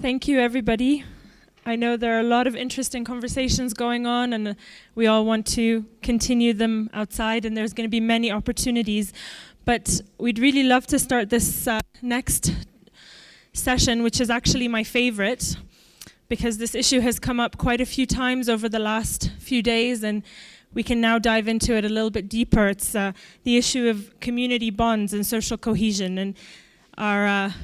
Thank you, everybody. I know there are a lot of interesting conversations going on, and we all want to continue them outside, and there's going to be many opportunities. But we'd really love to start this next session, which is actually my favorite, because this issue has come up quite a few times over the last few days, and we can now dive into it a little bit deeper. It's the issue of community bonds and social cohesion. And our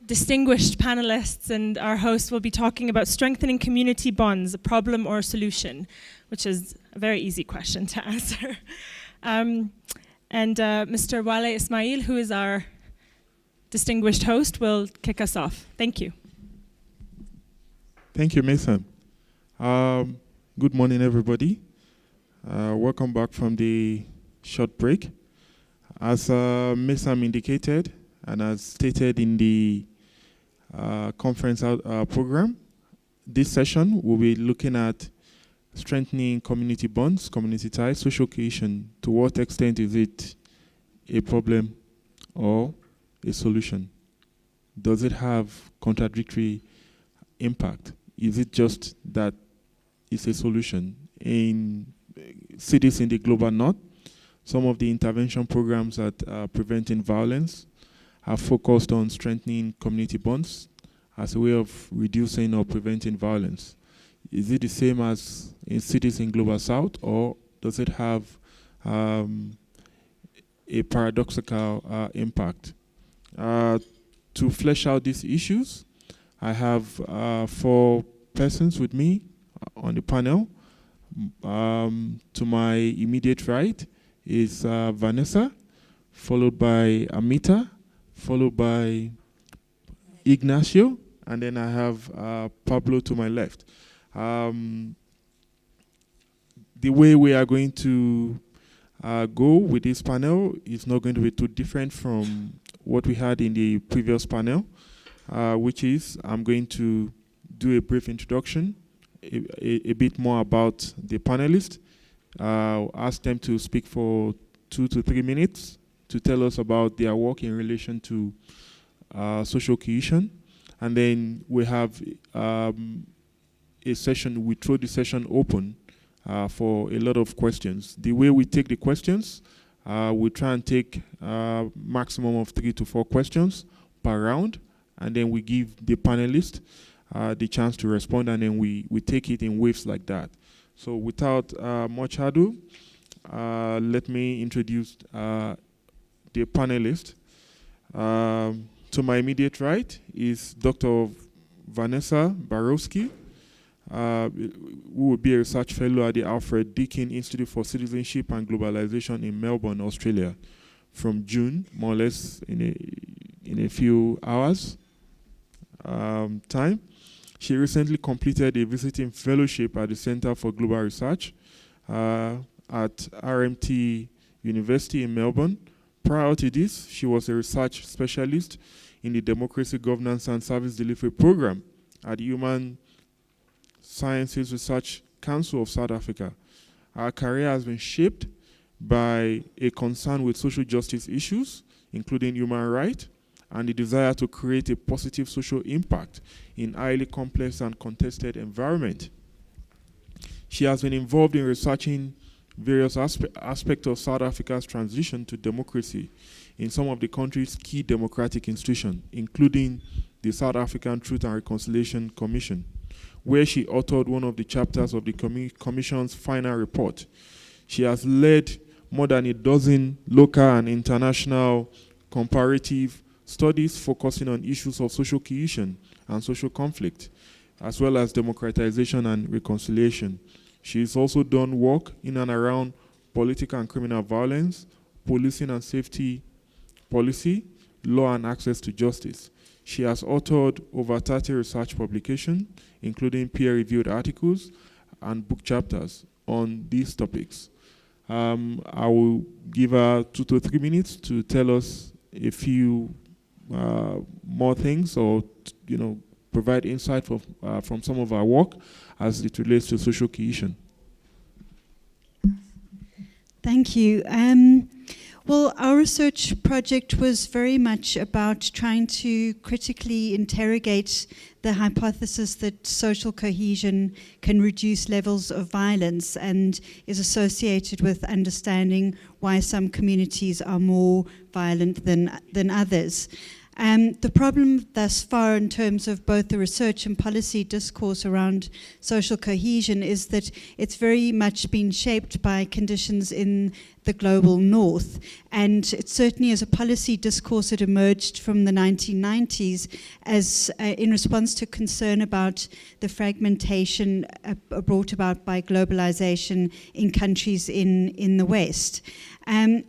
distinguished panelists and our host will be talking about strengthening community bonds, a problem or a solution, which is a very easy question to answer. Mr. Wale Ismail, who is our distinguished host, will kick us off. Thank you. Thank you, Mason. Good morning, everybody. Welcome back from the short break. As Mason indicated, and as stated in the conference program, this session will be looking at strengthening community bonds, community ties, social cohesion. To what extent is it a problem or a solution? Does it have contradictory impact? Is it just that it's a solution? In cities in the global north, some of the intervention programs that preventing violence have focused on strengthening community bonds as a way of reducing or preventing violence. Is it the same as in cities in global south, or does it have a paradoxical impact? To flesh out these issues, I have 4 persons with me on the panel. To my immediate right is Vanessa, followed by Amita, followed by Ignacio, and then I have Pablo to my left. The way we are going to go with this panel is not going to be too different from what we had in the previous panel, which is I'm going to do a brief introduction, a bit more about the panelists. I'll ask them to speak for 2 to 3 minutes to tell us about their work in relation to social cohesion. And then we have a session, we throw the session open for a lot of questions. The way we take the questions, we try and take a maximum of 3 to 4 questions per round, and then we give the panelists the chance to respond, and then we take it in waves like that. So without much ado, let me introduce the panelist. To my immediate right is Dr. Vanessa Barowski, who will be a research fellow at the Alfred Deakin Institute for Citizenship and Globalization in Melbourne, Australia, from June, more or less in a few hours time. She recently completed a visiting fellowship at the Center for Global Research at RMT University in Melbourne. Prior to this, she was a research specialist in the Democracy, Governance and Service Delivery Program at the Human Sciences Research Council of South Africa. Her career has been shaped by a concern with social justice issues, including human rights, and the desire to create a positive social impact in highly complex and contested environment. She has been involved in researching various aspects of South Africa's transition to democracy in some of the country's key democratic institutions, including the South African Truth and Reconciliation Commission, where she authored one of the chapters of the Commission's final report. She has led more than a dozen local and international comparative studies focusing on issues of social cohesion and social conflict, as well as democratization and reconciliation. She has also done work in and around political and criminal violence, policing and safety policy, law and access to justice. She has authored over 30 research publications, including peer-reviewed articles and book chapters on these topics. I will give her 2 to 3 minutes to tell us a few more things, or provide insight from some of our work as it relates to social cohesion. Thank you. Well, our research project was very much about trying to critically interrogate the hypothesis that social cohesion can reduce levels of violence and is associated with understanding why some communities are more violent than others. The problem thus far in terms of both the research and policy discourse around social cohesion is that it's very much been shaped by conditions in the global north. And it certainly as a policy discourse it emerged from the 1990s as in response to concern about the fragmentation brought about by globalization in countries in the West.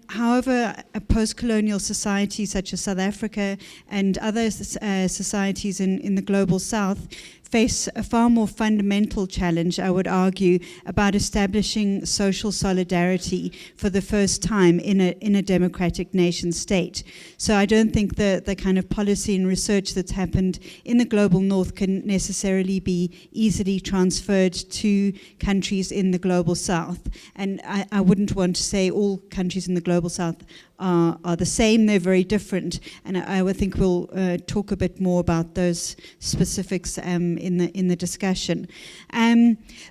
However, a post-colonial society such as South Africa and other societies in the global south face a far more fundamental challenge, I would argue, about establishing social solidarity for the first time in a democratic nation state. So I don't think the kind of policy and research that's happened in the global north can necessarily be easily transferred to countries in the global south. And I wouldn't want to say all countries in the global south are the same, they're very different, and I would think we'll talk a bit more about those specifics in the discussion.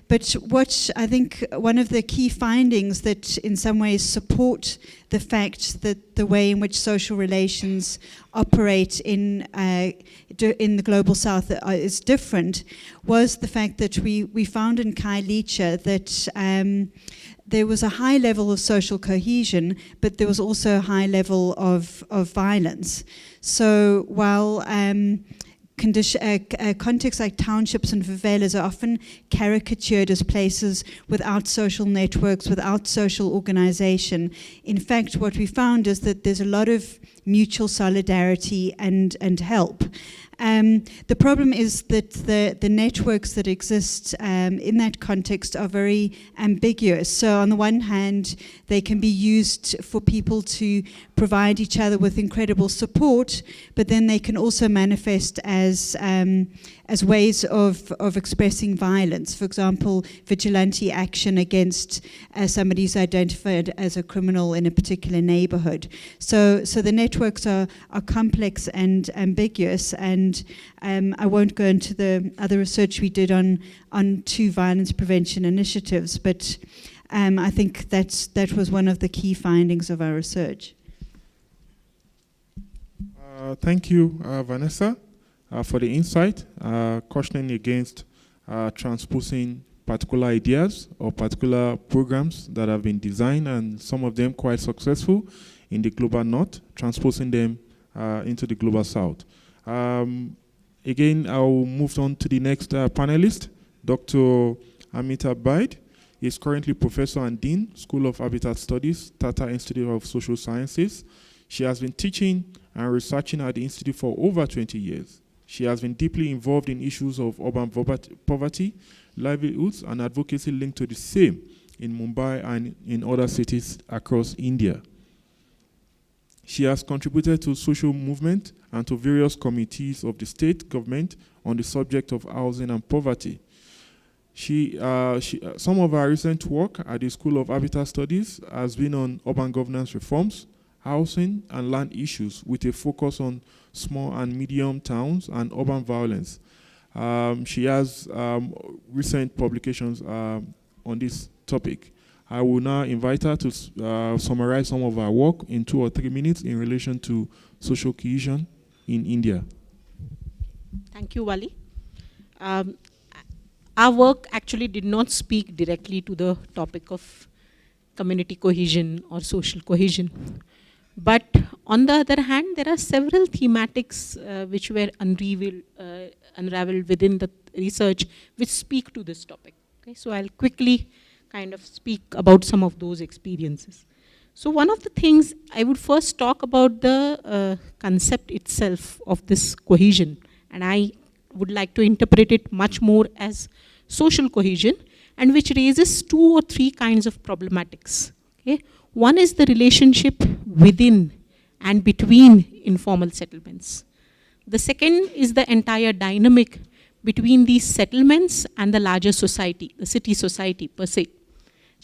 But what I think one of the key findings that in some ways support the fact that the way in which social relations operate in the global south is different was the fact that we found in Kailicha that there was a high level of social cohesion, but there was also a high level of violence. So while contexts like townships and favelas are often caricatured as places without social networks, without social organization, in fact what we found is that there's a lot of mutual solidarity and help. The problem is that the networks that exist in that context are very ambiguous. So on the one hand, they can be used for people to provide each other with incredible support, but then they can also manifest as ways of expressing violence. For example, vigilante action against somebody who's identified as a criminal in a particular neighborhood. So the networks are complex and ambiguous, and I won't go into the other research we did on two violence prevention initiatives, but I think that was one of the key findings of our research. Thank you, Vanessa, for the insight, cautioning against transposing particular ideas or particular programs that have been designed, and some of them quite successful in the global north, transposing them into the global south. Again, I'll move on to the next panelist, Dr. Amita Baid. He is currently Professor and Dean, School of Habitat Studies, Tata Institute of Social Sciences. She has been teaching and researching at the Institute for over 20 years. She has been deeply involved in issues of urban poverty, livelihoods, and advocacy linked to the same in Mumbai and in other cities across India. She has contributed to social movement and to various committees of the state government on the subject of housing and poverty. Some of her recent work at the School of Habitat Studies has been on urban governance reforms, housing and land issues with a focus on small and medium towns and urban violence. She has recent publications on this topic. I will now invite her to summarize some of her work in 2 or 3 minutes in relation to social cohesion in India. Thank you, Wali. Our work actually did not speak directly to the topic of community cohesion or social cohesion. But on the other hand, there are several thematics which were unraveled within the research which speak to this topic. Okay? So I'll quickly kind of speak about some of those experiences. So one of the things I would first talk about the concept itself of this cohesion, and I would like to interpret it much more as social cohesion, and which raises 2 or 3 kinds of problematics. Okay? One is the relationship within and between informal settlements. The second is the entire dynamic between these settlements and the larger society, the city society per se.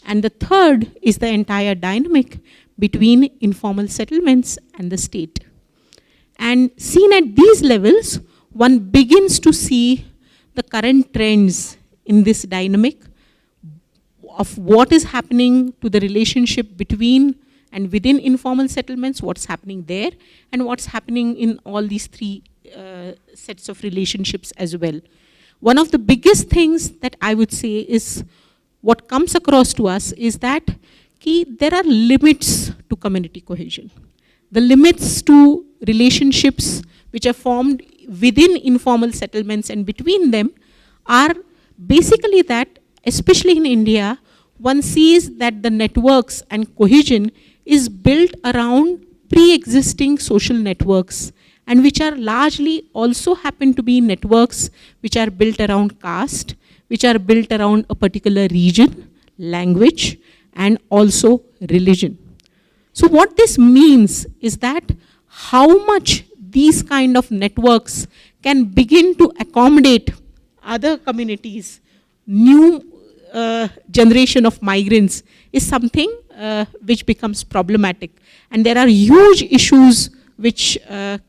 And the third is the entire dynamic between informal settlements and the state. And seen at these levels, one begins to see the current trends in this dynamic of what is happening to the relationship between and within informal settlements, what's happening there, and what's happening in all these three sets of relationships as well. One of the biggest things that I would say is what comes across to us is that there are limits to community cohesion. The limits to relationships which are formed within informal settlements and between them are basically that, especially in India, one sees that the networks and cohesion is built around pre-existing social networks, and which are largely also happen to be networks which are built around caste, which are built around a particular region, language, and also religion. So what this means is that how much these kind of networks can begin to accommodate other communities, new generation of migrants, is something which becomes problematic. And there are huge issues which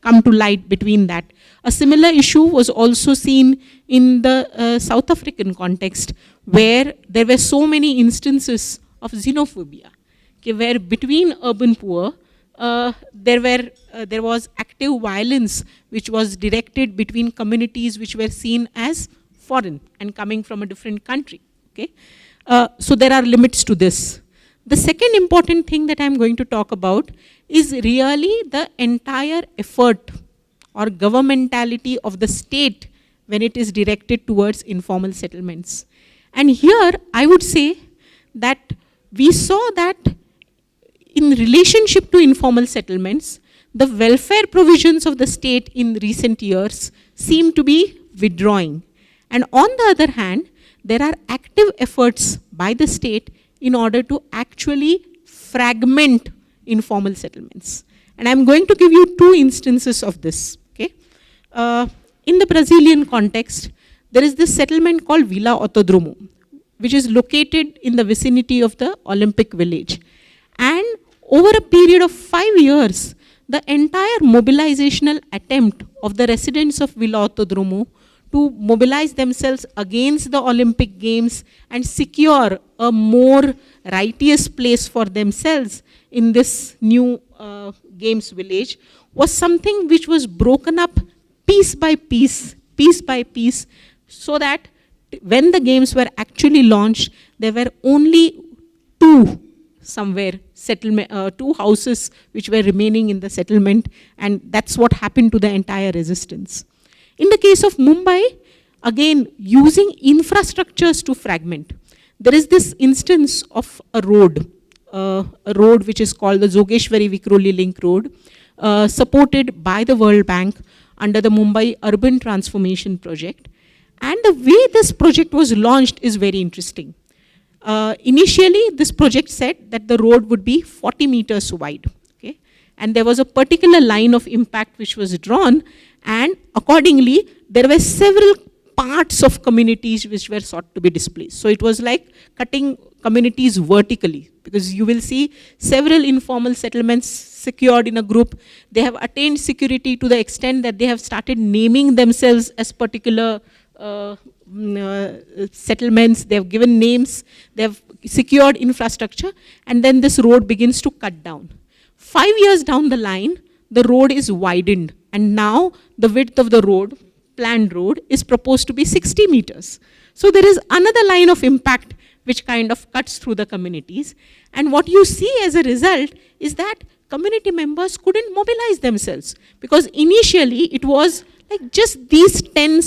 come to light between that. A similar issue was also seen in the South African context, where there were so many instances of xenophobia, where between urban poor, there was active violence which was directed between communities which were seen as foreign and coming from a different country. Okay? So there are limits to this. The second important thing that I'm going to talk about is really the entire effort or governmentality of the state when it is directed towards informal settlements. And here I would say that we saw that in relationship to informal settlements, the welfare provisions of the state in recent years seem to be withdrawing. And on the other hand, there are active efforts by the state in order to actually fragment informal settlements. And I'm going to give you two instances of this. Okay? In the Brazilian context, there is this settlement called Vila Autodromo, which is located in the vicinity of the Olympic Village. And over a period of 5 years, the entire mobilizational attempt of the residents of Vila Autodromo to mobilize themselves against the Olympic Games and secure a more righteous place for themselves in this new Games village was something which was broken up piece by piece, so that when the games were actually launched, there were only two houses which were remaining in the settlement, and that's what happened to the entire resistance. In the case of Mumbai, again, using infrastructures to fragment. There is this instance of a road which is called the Jogeshwari-Vikhroli Link Road, supported by the World Bank under the Mumbai Urban Transformation Project. And the way this project was launched is very interesting. Initially, this project said that the road would be 40 meters wide. Okay? And there was a particular line of impact which was drawn, and accordingly, there were several parts of communities which were sought to be displaced. So it was like cutting communities vertically, because you will see several informal settlements secured in a group. They have attained security to the extent that they have started naming themselves as particular settlements. They have given names, they have secured infrastructure, and then this road begins to cut down. 5 years down the line, the road is widened, and now the width of the road, planned road, is proposed to be 60 meters. So there is another line of impact which kind of cuts through the communities. And what you see as a result is that community members couldn't mobilize themselves, because initially it was like just these 10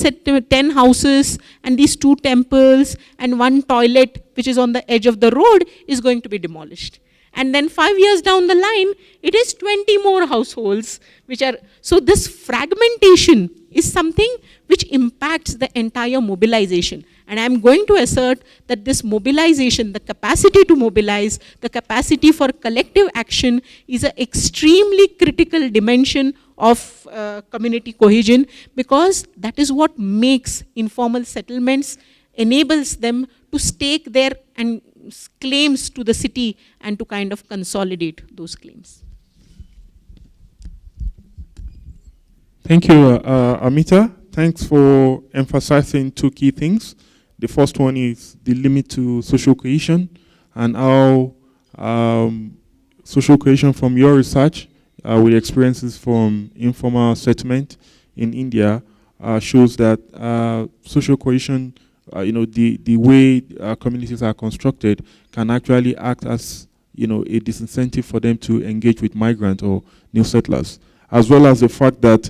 houses and these 2 temples and 1 toilet which is on the edge of the road is going to be demolished. And then 5 years down the line, it is 20 more households which are, so this fragmentation is something which impacts the entire mobilization. And I'm going to assert that this mobilization, the capacity to mobilize, the capacity for collective action is an extremely critical dimension of community cohesion, because that is what makes informal settlements, enables them to stake their and claims to the city and to kind of consolidate those claims. Thank you, Amita. Thanks for emphasizing two key things. The first one is the limit to social cohesion and how social cohesion from your research with experiences from informal settlement in India shows that social cohesion, the way communities are constructed can actually act as, a disincentive for them to engage with migrant or new settlers, as well as the fact that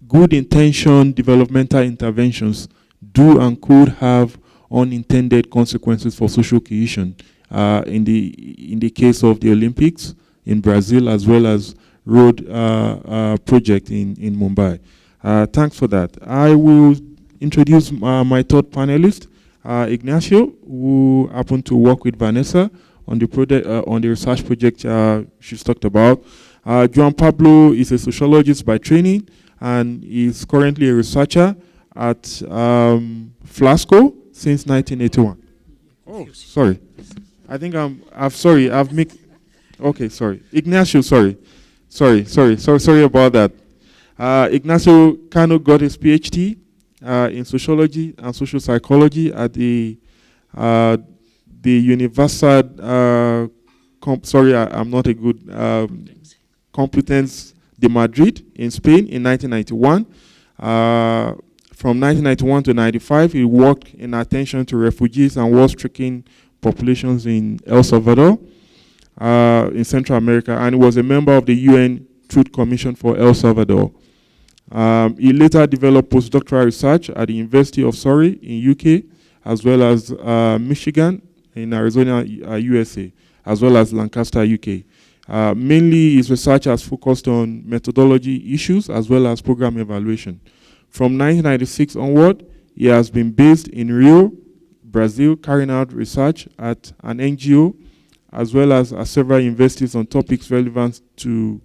good intentioned developmental interventions do and could have unintended consequences for social cohesion. In the case of the Olympics in Brazil, as well as road project in Mumbai. Thanks for that. I will introduce my third panelist, Ignacio, who happened to work with Vanessa on the project, on the research project she's talked about. Juan Pablo is a sociologist by training and is currently a researcher at Flasco since 1981. Oh, sorry. I think okay, sorry. Ignacio, sorry about that. Ignacio Cano got his PhD in sociology and social psychology at the Universidad, I'm not a good, Complutense de Madrid in Spain in 1991. From 1991 to 95, he worked in attention to refugees and war-stricken populations in El Salvador, in Central America, and he was a member of the UN Truth Commission for El Salvador. He later developed postdoctoral research at the University of Surrey in UK, as well as Michigan in Arizona, USA, as well as Lancaster, UK. Mainly, his research has focused on methodology issues as well as program evaluation. From 1996 onward, he has been based in Rio, Brazil, carrying out research at an NGO, as well as at several universities on topics relevant to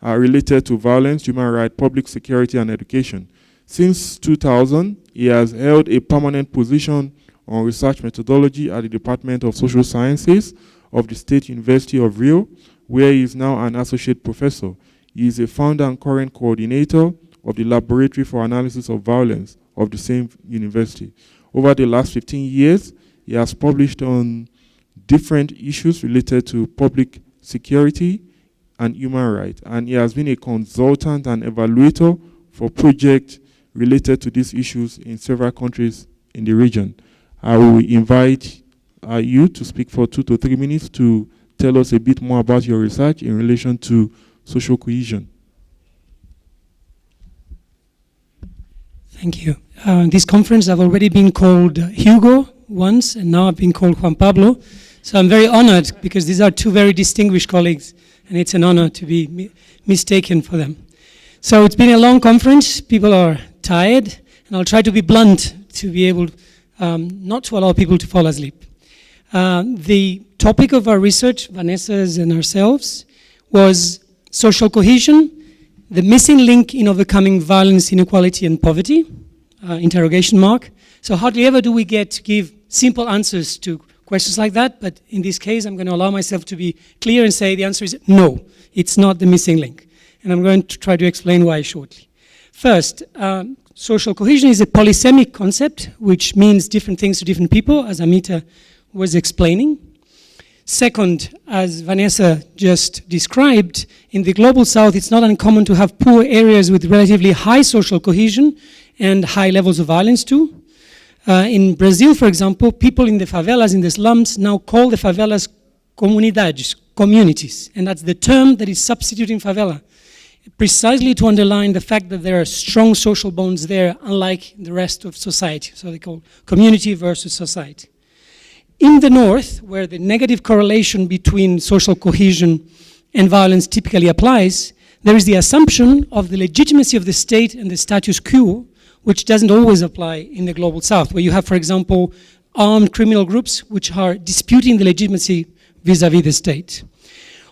related to violence, human rights, public security, and education. Since 2000, he has held a permanent position on research methodology at the Department of Social Sciences of the State University of Rio, where he is now an associate professor. He is a founder and current coordinator of the Laboratory for Analysis of Violence of the same university. Over the last 15 years, he has published on different issues related to public security and human rights, and he has been a consultant and evaluator for projects related to these issues in several countries in the region. I will invite you to speak for 2 to 3 minutes to tell us a bit more about your research in relation to social cohesion. Thank you. This conference, I've already been called Hugo once, and now I've been called Juan Pablo. So I'm very honored because these are two very distinguished colleagues, and it's an honor to be mistaken for them. So it's been a long conference. People are tired, and I'll try to be blunt to be able not to allow people to fall asleep. The topic of our research, Vanessa's and ourselves, was social cohesion, the missing link in overcoming violence, inequality, and poverty, interrogation mark. So hardly ever do we get to give simple answers to questions like that, but in this case, I'm going to allow myself to be clear and say the answer is no, it's not the missing link. And I'm going to try to explain why shortly. First, social cohesion is a polysemic concept, which means different things to different people, as Amita was explaining. Second, as Vanessa just described, in the global south, it's not uncommon to have poor areas with relatively high social cohesion and high levels of violence too. In Brazil, for example, people in the favelas, in the slums, now call the favelas comunidades, communities, and that's the term that is substituting favela, precisely to underline the fact that there are strong social bonds there, unlike the rest of society. So they call community versus society. In the north, where the negative correlation between social cohesion and violence typically applies, there is the assumption of the legitimacy of the state and the status quo, which doesn't always apply in the global south, where you have, for example, armed criminal groups which are disputing the legitimacy vis-à-vis the state.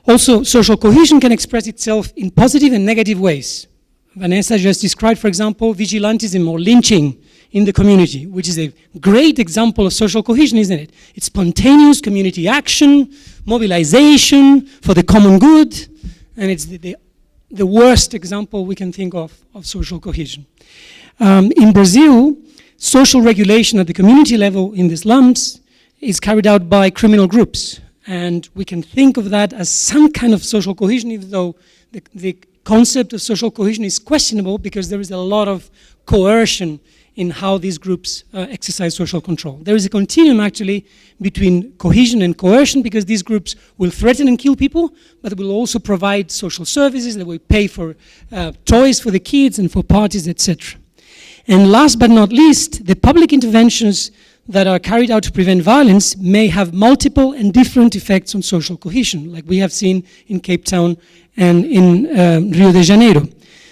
Also, social cohesion can express itself in positive and negative ways. Vanessa just described, for example, vigilantism or lynching in the community, which is a great example of social cohesion, isn't it? It's spontaneous community action, mobilization for the common good, and it's the worst example we can think of social cohesion. In Brazil, social regulation at the community level in the slums is carried out by criminal groups. And we can think of that as some kind of social cohesion, even though the concept of social cohesion is questionable because there is a lot of coercion in how these groups exercise social control. There is a continuum actually between cohesion and coercion because these groups will threaten and kill people, but will also provide social services, they will pay for toys for the kids and for parties, etc. And last but not least, the public interventions that are carried out to prevent violence may have multiple and different effects on social cohesion, like we have seen in Cape Town and in Rio de Janeiro.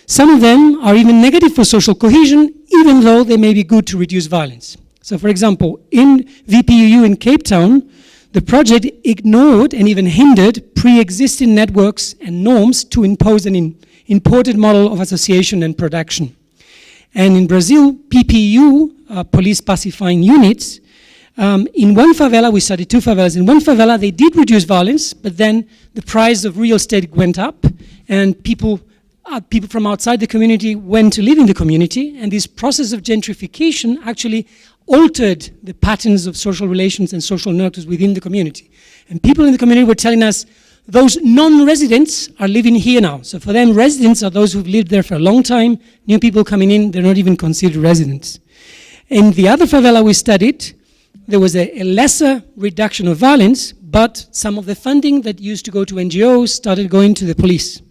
Some of them are even negative for social cohesion, even though they may be good to reduce violence. So for example, in VPUU in Cape Town, the project ignored and even hindered pre-existing networks and norms to impose an imported model of association and production. And in Brazil, PPU, police pacifying units, in one favela, we studied 2 favelas, in one favela they did reduce violence, but then the price of real estate went up and people from outside the community went to live in the community, and this process of gentrification actually altered the patterns of social relations and social networks within the community. And people in the community were telling us, those non-residents are living here now. So for them, residents are those who've lived there for a long time. New people coming in, they're not even considered residents. In the other favela we studied, there was a lesser reduction of violence, but some of the funding that used to go to NGOs started going to the police.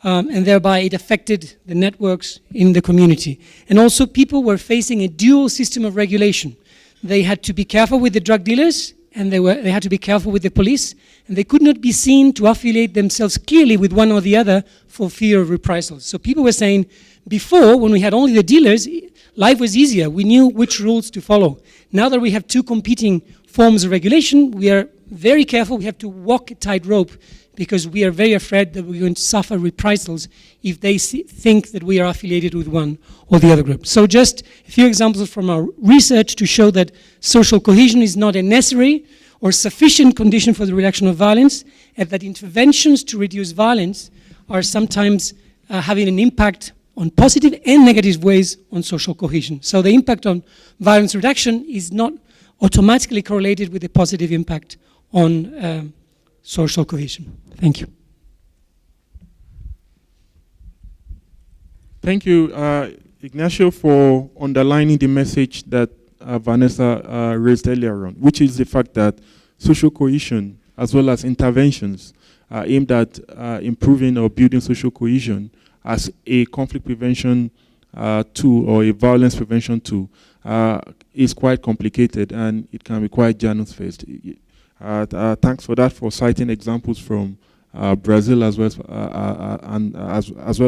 And thereby it affected the networks in the community. And also people were facing a dual system of regulation. They had to be careful with the drug dealers, and they had to be careful with the police, and they could not be seen to affiliate themselves clearly with one or the other for fear of reprisals. So people were saying, before, when we had only the dealers, life was easier. We knew which rules to follow. Now that we have 2 competing forms of regulation, we are very careful. We have to walk a tightrope because we are very afraid that we're going to suffer reprisals if they think that we are affiliated with one or the other group. So just a few examples from our research to show that social cohesion is not a necessary or sufficient condition for the reduction of violence, and that interventions to reduce violence are sometimes having an impact on positive and negative ways on social cohesion. So the impact on violence reduction is not automatically correlated with the positive impact on social cohesion. Thank you. Thank you, Ignacio, for underlining the message that Vanessa raised earlier on, which is the fact that social cohesion, as well as interventions aimed at improving or building social cohesion as a conflict prevention tool or a violence prevention tool, is quite complicated and it can be quite janus-faced. Thanks for that, for citing examples from Brazil as well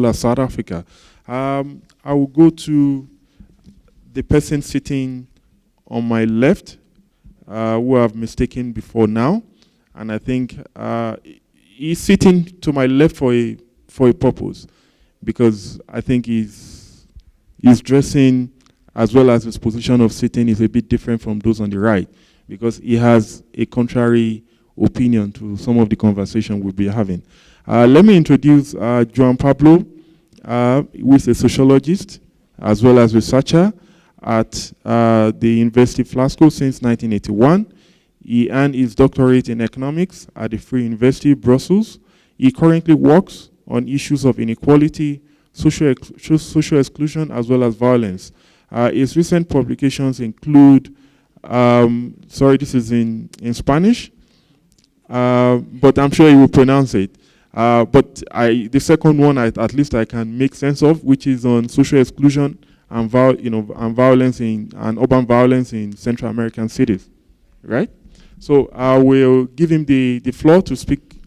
as South Africa. I will go to the person sitting on my left, who I've mistaken before now, and I think he's sitting to my left for a purpose, because I think he's dressing, as well as his position of sitting, is a bit different from those on the right, because he has a contrary opinion to some of the conversation we'll be having. Let me introduce João Pablo, who is a sociologist as well as researcher at the University of Glasgow since 1981. He earned his doctorate in economics at the Free University, Brussels. He currently works on issues of inequality, social exclusion, as well as violence. His recent publications include, sorry, this is in Spanish, but I'm sure he will pronounce it. But the second one, at least I can make sense of, which is on social exclusion and violence and urban violence in Central American cities, right? So I will give him the floor to speak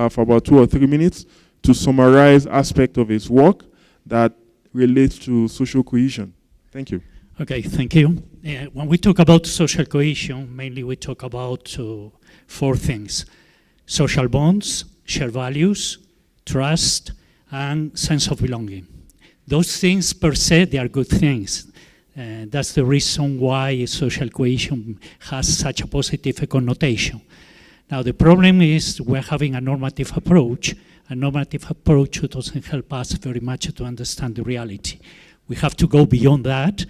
for about 2 or 3 minutes to summarize aspects of his work that relates to social cohesion. Thank you. Okay, thank you. When we talk about social cohesion, mainly we talk about 4 things: social bonds, shared values, trust, and sense of belonging. Those things per se, they are good things. That's the reason why social cohesion has such a positive connotation. Now, the problem is we're having a normative approach. A normative approach doesn't help us very much to understand the reality. We have to go beyond that,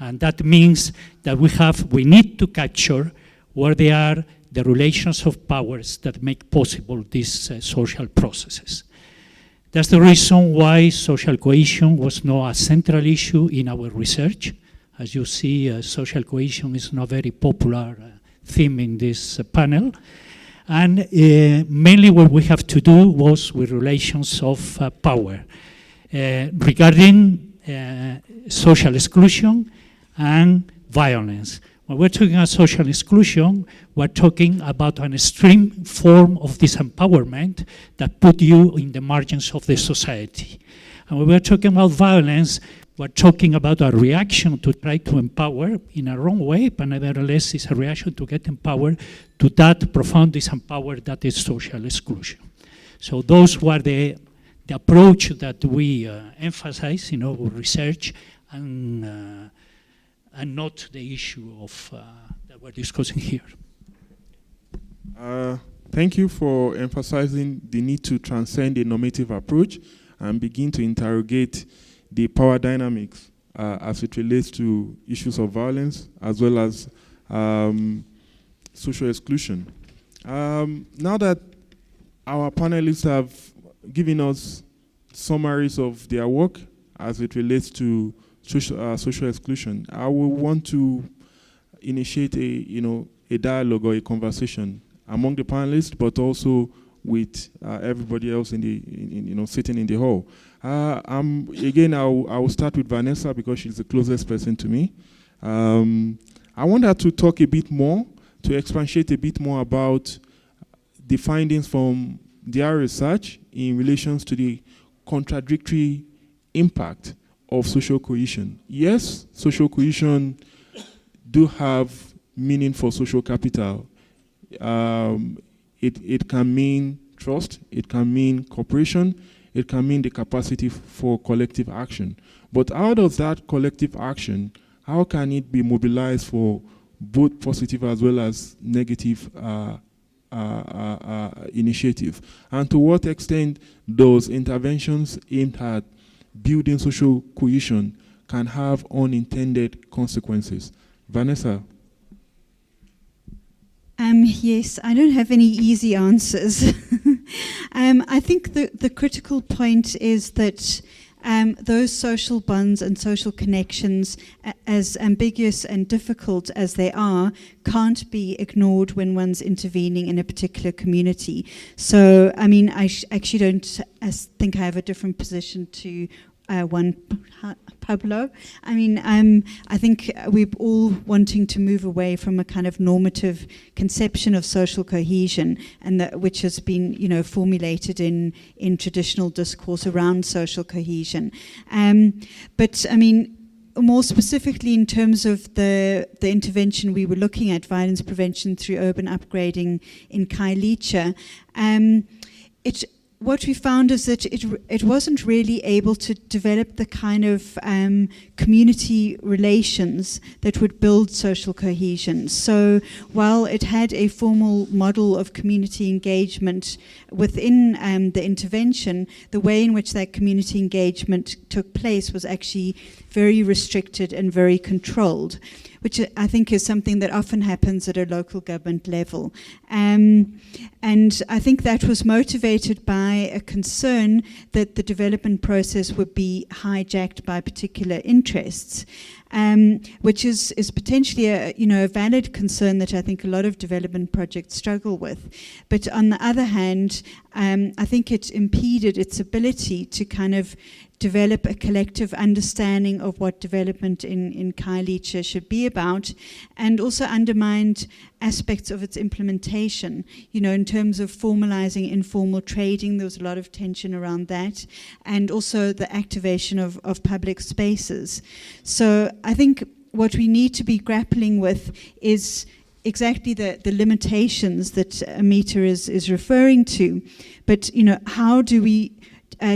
and that means that we need to capture where they are the relations of powers that make possible these social processes. That's the reason why social cohesion was not a central issue in our research. As you see, social cohesion is not a very popular theme in this panel. And mainly what we have to do was with relations of power. Regarding social exclusion and violence. When we're talking about social exclusion, we're talking about an extreme form of disempowerment that put you in the margins of the society. And when we're talking about violence, we're talking about a reaction to try to empower in a wrong way, but nevertheless it's a reaction to get empowered to that profound disempower that is social exclusion. So those were the approach that we emphasize in our research, and not the issue of that we're discussing here. Thank you for emphasizing the need to transcend a normative approach and begin to interrogate the power dynamics as it relates to issues of violence as well as social exclusion. Now that our panelists have given us summaries of their work as it relates to social exclusion, I will want to initiate a dialogue or a conversation among the panelists, but also with everybody else in the sitting in the hall. Again, I will start with Vanessa because she's the closest person to me. I want her to talk a bit more, to expatiate a bit more about the findings from their research in relation to the contradictory impact of social cohesion. Yes, social cohesion do have meaning for social capital. It can mean trust, it can mean cooperation, it can mean the capacity for collective action. But how does that collective action, how can it be mobilized for both positive as well as negative initiative? And to what extent those interventions aimed at building social cohesion can have unintended consequences? Vanessa? Yes, I don't have any easy answers. I think the critical point is that those social bonds and social connections, as ambiguous and difficult as they are, can't be ignored when one's intervening in a particular community. So, I mean, I actually don't think I have a different position to one Pablo. I mean, I think we're all wanting to move away from a kind of normative conception of social cohesion, and which has been, formulated in traditional discourse around social cohesion. But I mean, more specifically in terms of the intervention we were looking at, violence prevention through urban upgrading in Khayelitsha, what we found is that it wasn't really able to develop the kind of community relations that would build social cohesion. So while it had a formal model of community engagement within the intervention, the way in which that community engagement took place was actually very restricted and very controlled, which I think is something that often happens at a local government level. And I think that was motivated by a concern that the development process would be hijacked by particular interests, which is potentially a valid concern that I think a lot of development projects struggle with. But on the other hand, I think it impeded its ability to kind of develop a collective understanding of what development in Khayelitsha should be about, and also undermined aspects of its implementation. In terms of formalizing informal trading, there was a lot of tension around that, and also the activation of public spaces. So I think what we need to be grappling with is exactly the limitations that Amita is referring to. But how do we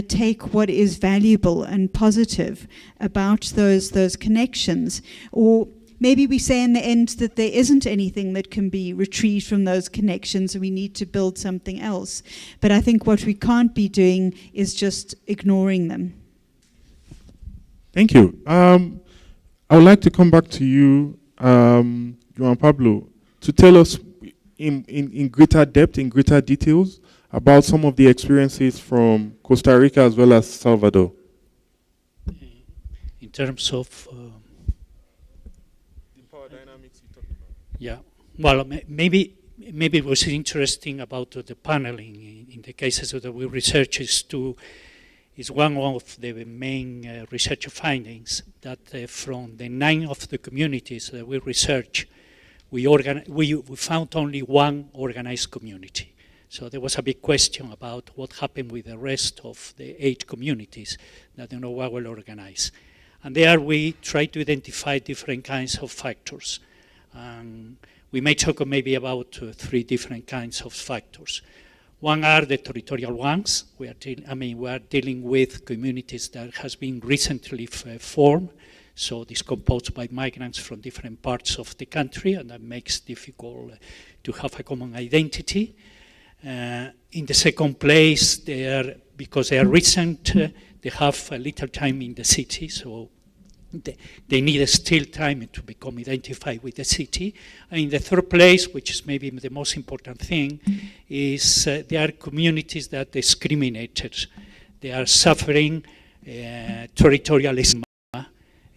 take what is valuable and positive about those connections, or maybe we say in the end that there isn't anything that can be retrieved from those connections and we need to build something else. But I think what we can't be doing is just ignoring them. Thank you. I would like to come back to you, Juan Pablo, to tell us in greater depth, in greater details, about some of the experiences from Costa Rica as well as Salvador. In terms of... the power dynamics you talked about. Yeah, well, maybe it was interesting about the paneling in the cases that we research is one of the main research findings that from the 9 of the communities that we research, we found only one organized community. So there was a big question about what happened with the rest of the 8 communities that were well organized. And there we try to identify different kinds of factors. We may talk maybe about 3 different kinds of factors. One are the territorial ones. We are dealing with communities that has been recently formed, so discomposed by migrants from different parts of the country, and that makes it difficult to have a common identity. In the second place, because they are recent, they have a little time in the city, so they need still time to become identified with the city. And in the third place, which is maybe the most important thing, is there are communities that are discriminated. They are suffering territorial stigma.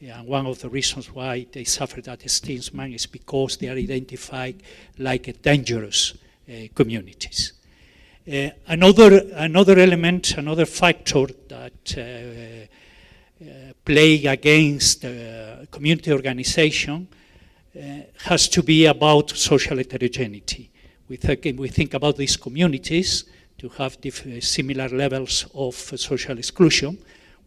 And one of the reasons why they suffer that stigma is because they are identified like dangerous communities. Another element, another factor that play against community organization has to be about social heterogeneity. We think about these communities to have similar levels of social exclusion.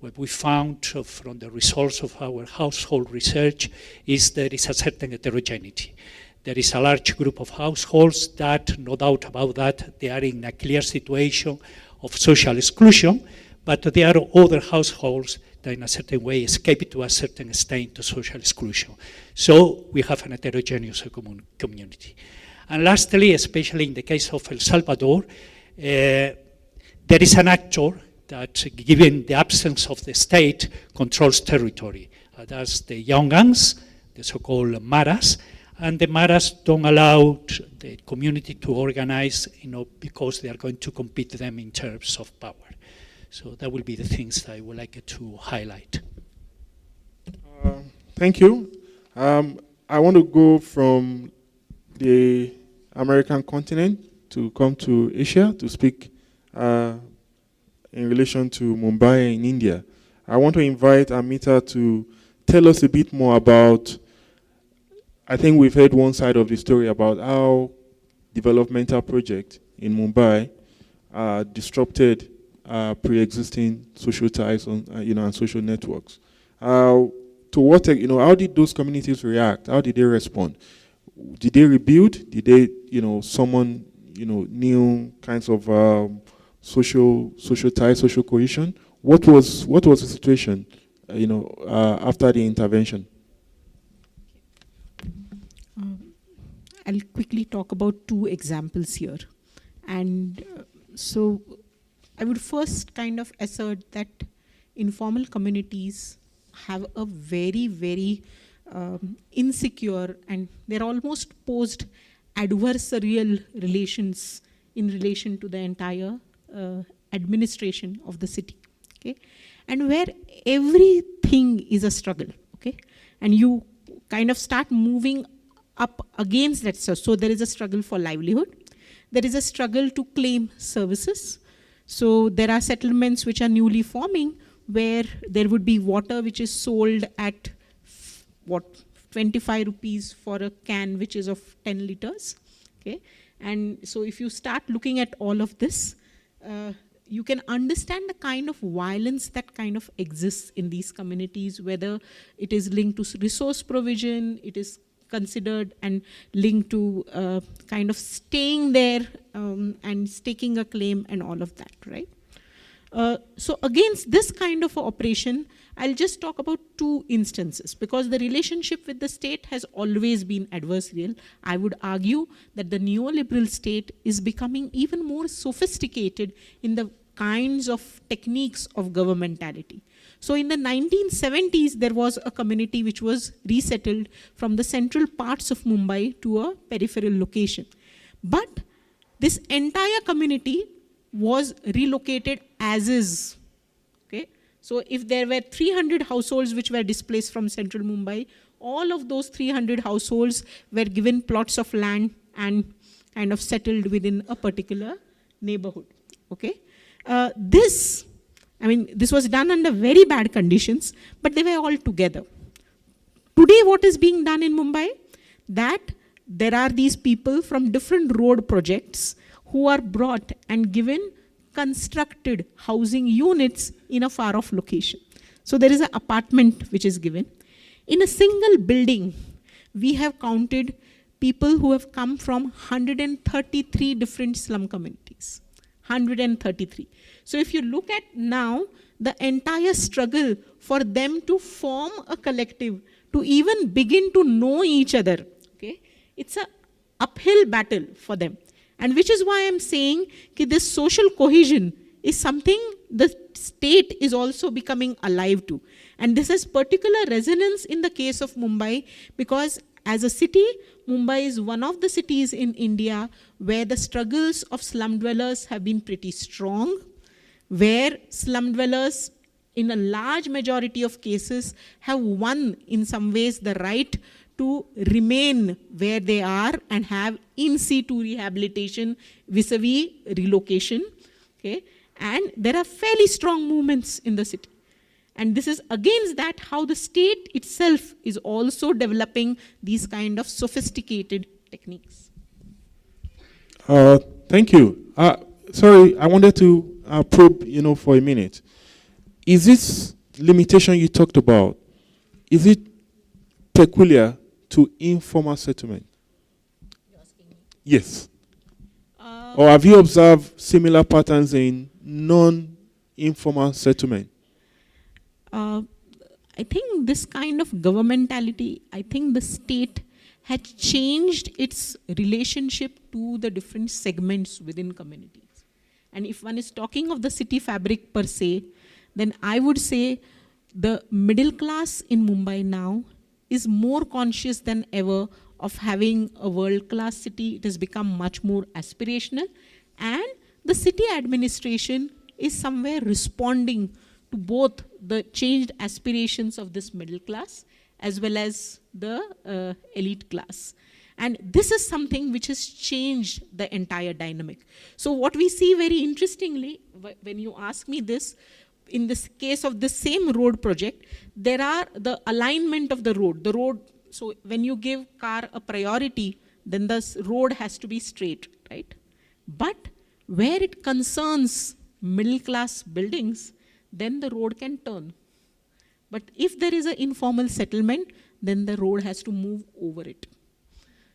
What we found from the results of our household research is there is a certain heterogeneity. There is a large group of households that, no doubt about that, they are in a clear situation of social exclusion, but there are other households that in a certain way escape to a certain extent to social exclusion. So we have an heterogeneous community. And lastly, especially in the case of El Salvador, there is an actor that, given the absence of the state, controls territory. That's the young guns, the so-called maras, and the maras don't allow the community to organize, because they are going to compete them in terms of power. So that will be the things that I would like to highlight. Thank you. I want to go from the American continent to come to Asia to speak in relation to Mumbai in India. I want to invite Amita to tell us a bit more about, I think we've heard one side of the story about how developmental projects in Mumbai disrupted pre-existing social ties on, and social networks. To what, how did those communities react? How did they respond? Did they rebuild? Did they, summon, new kinds of social ties, social cohesion? What was the situation, after the intervention? I'll quickly talk about 2 examples here. And so I would first kind of assert that informal communities have a very, very insecure, and they're almost posed adversarial relations in relation to the entire administration of the city, okay? And where everything is a struggle, okay? And you kind of start moving up against that. So there is a struggle for livelihood. There is a struggle to claim services. So there are settlements which are newly forming where there would be water which is sold at 25 rupees for a can which is of 10 liters. Okay? And so if you start looking at all of this, you can understand the kind of violence that kind of exists in these communities, whether it is linked to resource provision, it is considered and linked to kind of staying there and staking a claim and all of that, right? So against this kind of operation, I'll just talk about two instances, because the relationship with the state has always been adversarial. I would argue that the neoliberal state is becoming even more sophisticated in the kinds of techniques of governmentality. So in the 1970s, there was a community which was resettled from the central parts of Mumbai to a peripheral location. But this entire community was relocated as is. Okay? So if there were 300 households which were displaced from central Mumbai, all of those 300 households were given plots of land and kind of settled within a particular neighborhood. Okay? This was done under very bad conditions, but they were all together. Today, what is being done in Mumbai? That there are these people from different road projects who are brought and given constructed housing units in a far-off location. So there is an apartment which is given. In a single building, we have counted people who have come from 133 different slum communities. 133. So if you look at now, the entire struggle for them to form a collective, to even begin to know each other, okay, it's an uphill battle for them. And which is why I'm saying that this social cohesion is something the state is also becoming alive to. And this has particular resonance in the case of Mumbai, because as a city, Mumbai is one of the cities in India where the struggles of slum dwellers have been pretty strong, where slum dwellers in a large majority of cases have won in some ways the right to remain where they are and have in situ rehabilitation vis-a-vis relocation. Okay? And there are fairly strong movements in the city. And this is against that how the state itself is also developing these kind of sophisticated techniques. Thank you. Sorry, I wanted to probe, for a minute. Is this limitation you talked about, is it peculiar to informal settlement? You're asking me? Yes. Or have you observed similar patterns in non-informal settlement? I think this kind of governmentality, I think the state had changed its relationship to the different segments within communities. And if one is talking of the city fabric per se, then I would say the middle class in Mumbai now is more conscious than ever of having a world-class city. It has become much more aspirational. And the city administration is somewhere responding to both the changed aspirations of this middle class as well as the elite class. And this is something which has changed the entire dynamic. So what we see very interestingly, when you ask me this, in this case of the same road project, there are the alignment of the road. The road, so when you give car a priority, then the road has to be straight, right? But where it concerns middle class buildings, then the road can turn. But if there is an informal settlement, then the road has to move over it.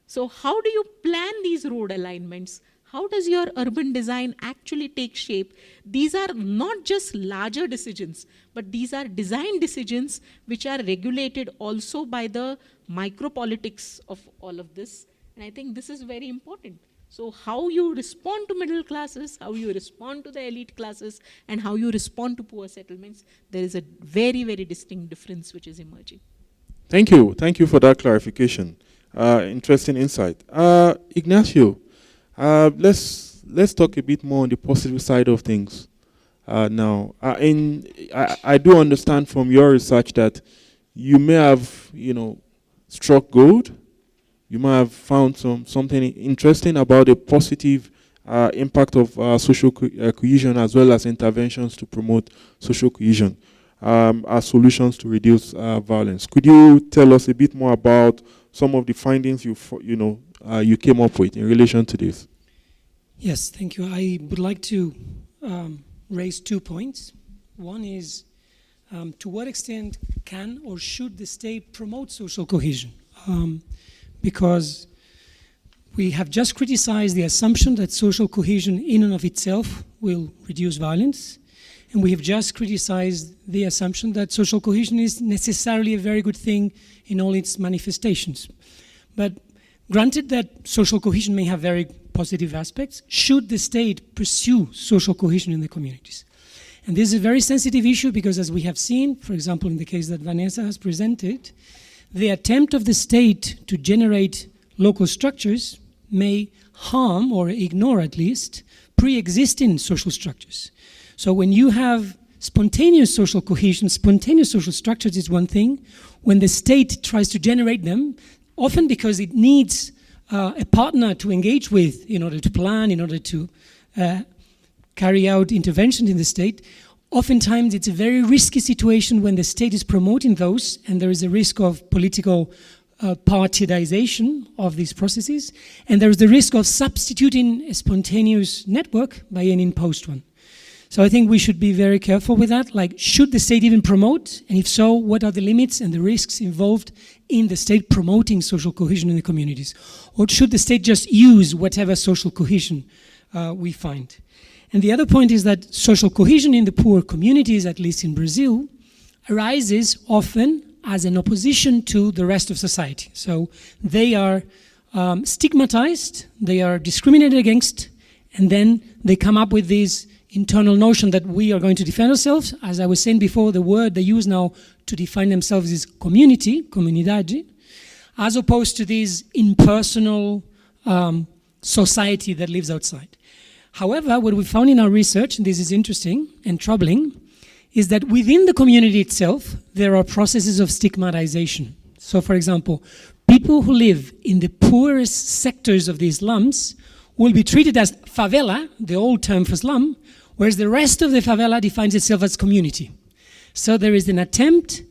So how do you plan these road alignments? How does your urban design actually take shape? These are not just larger decisions, but these are design decisions which are regulated also by the micropolitics of all of this. And I think this is very important. So how you respond to middle classes, how you respond to the elite classes, and how you respond to poor settlements, there is a very, very distinct difference which is emerging. Thank you. Thank you for that clarification. Interesting insight. Ignacio, let's talk a bit more on the positive side of things now. I do understand from your research that you may have, struck gold. You might have found something interesting about the positive impact of social cohesion as well as interventions to promote social cohesion as solutions to reduce violence. Could you tell us a bit more about some of the findings you came up with in relation to this? Yes, thank you. I would like to raise 2 points. One is to what extent can or should the state promote social cohesion? Because we have just criticized the assumption that social cohesion in and of itself will reduce violence. And we have just criticized the assumption that social cohesion is necessarily a very good thing in all its manifestations. But granted that social cohesion may have very positive aspects, should the state pursue social cohesion in the communities? And this is a very sensitive issue because, as we have seen, for example, in the case that Vanessa has presented, the attempt of the state to generate local structures may harm or ignore at least pre-existing social structures. So when you have spontaneous social cohesion, spontaneous social structures is one thing. When the state tries to generate them, often because it needs a partner to engage with in order to plan, in order to carry out interventions in the state, oftentimes it's a very risky situation when the state is promoting those and there is a risk of political partidization of these processes, and there is the risk of substituting a spontaneous network by an imposed one. So I think we should be very careful with that. Like, should the state even promote? And if so, what are the limits and the risks involved in the state promoting social cohesion in the communities? Or should the state just use whatever social cohesion we find? And the other point is that social cohesion in the poor communities, at least in Brazil, arises often as an opposition to the rest of society. So they are stigmatized, they are discriminated against, and then they come up with this internal notion that we are going to defend ourselves. As I was saying before, the word they use now to define themselves is community, comunidade, as opposed to this impersonal society that lives outside. However, what we found in our research, and this is interesting and troubling, is that within the community itself, there are processes of stigmatization. So, for example, people who live in the poorest sectors of these slums will be treated as favela, the old term for slum, whereas the rest of the favela defines itself as community. So there is an attempt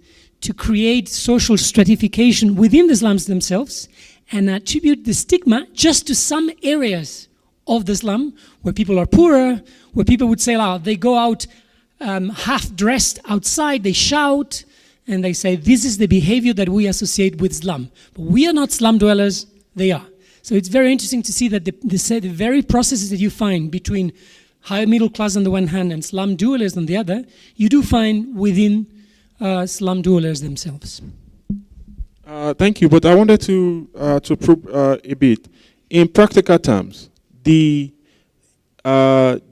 to create social stratification within the slums themselves and attribute the stigma just to some areas of the slum where people are poorer, where people would say, oh, they go out half-dressed outside, they shout, and they say, this is the behavior that we associate with slum. But we are not slum dwellers, they are. So it's very interesting to see that the very processes that you find between high middle class on the one hand and slum dwellers on the other, you do find within slum dwellers themselves. Thank you, but I wanted to probe a bit. In practical terms, the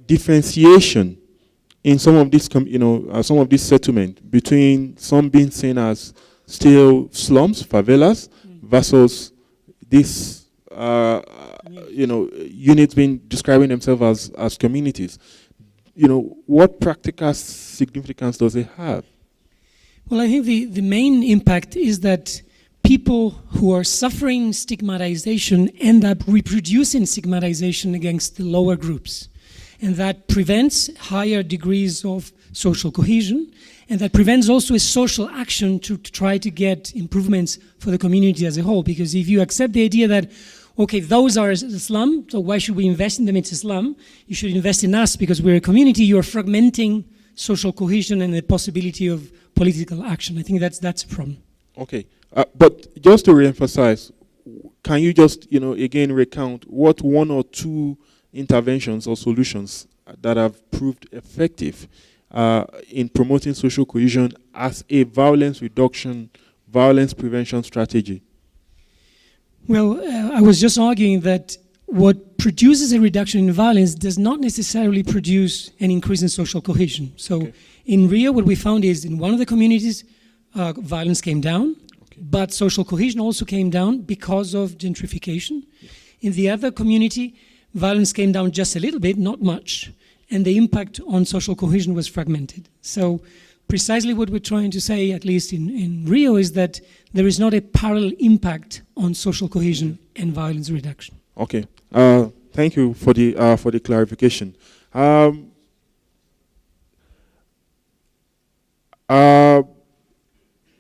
differentiation in some of these, some of these settlements between some being seen as still slums, favelas, versus this, units being describing themselves as communities. What practical significance does it have? Well, I think the main impact is that people who are suffering stigmatization end up reproducing stigmatization against the lower groups. And that prevents higher degrees of social cohesion, and that prevents also a social action to try to get improvements for the community as a whole. Because if you accept the idea that, okay, those are a slum, so why should we invest in them? It's a slum. You should invest in us because we're a community. You are fragmenting social cohesion and the possibility of political action. I think that's a problem. Okay, but just to reemphasize, can you just, again recount what one or two interventions or solutions that have proved effective in promoting social cohesion as a violence reduction, violence prevention strategy? Well, I was just arguing that what produces a reduction in violence does not necessarily produce an increase in social cohesion. So in Rio, what we found is in one of the communities, violence came down, but social cohesion also came down because of gentrification. In the other community, violence came down just a little bit, not much, and the impact on social cohesion was fragmented. So precisely what we're trying to say, at least in Rio, is that there is not a parallel impact on social cohesion and violence reduction. Okay, thank you for the clarification. I'll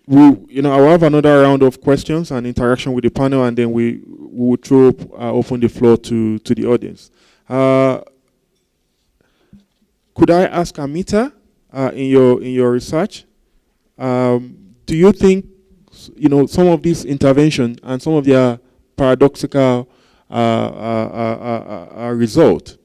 have another round of questions and interaction with the panel, and then we will open the floor to the audience. Could I ask Amita, in your research, do you think some of these interventions and some of their paradoxical result,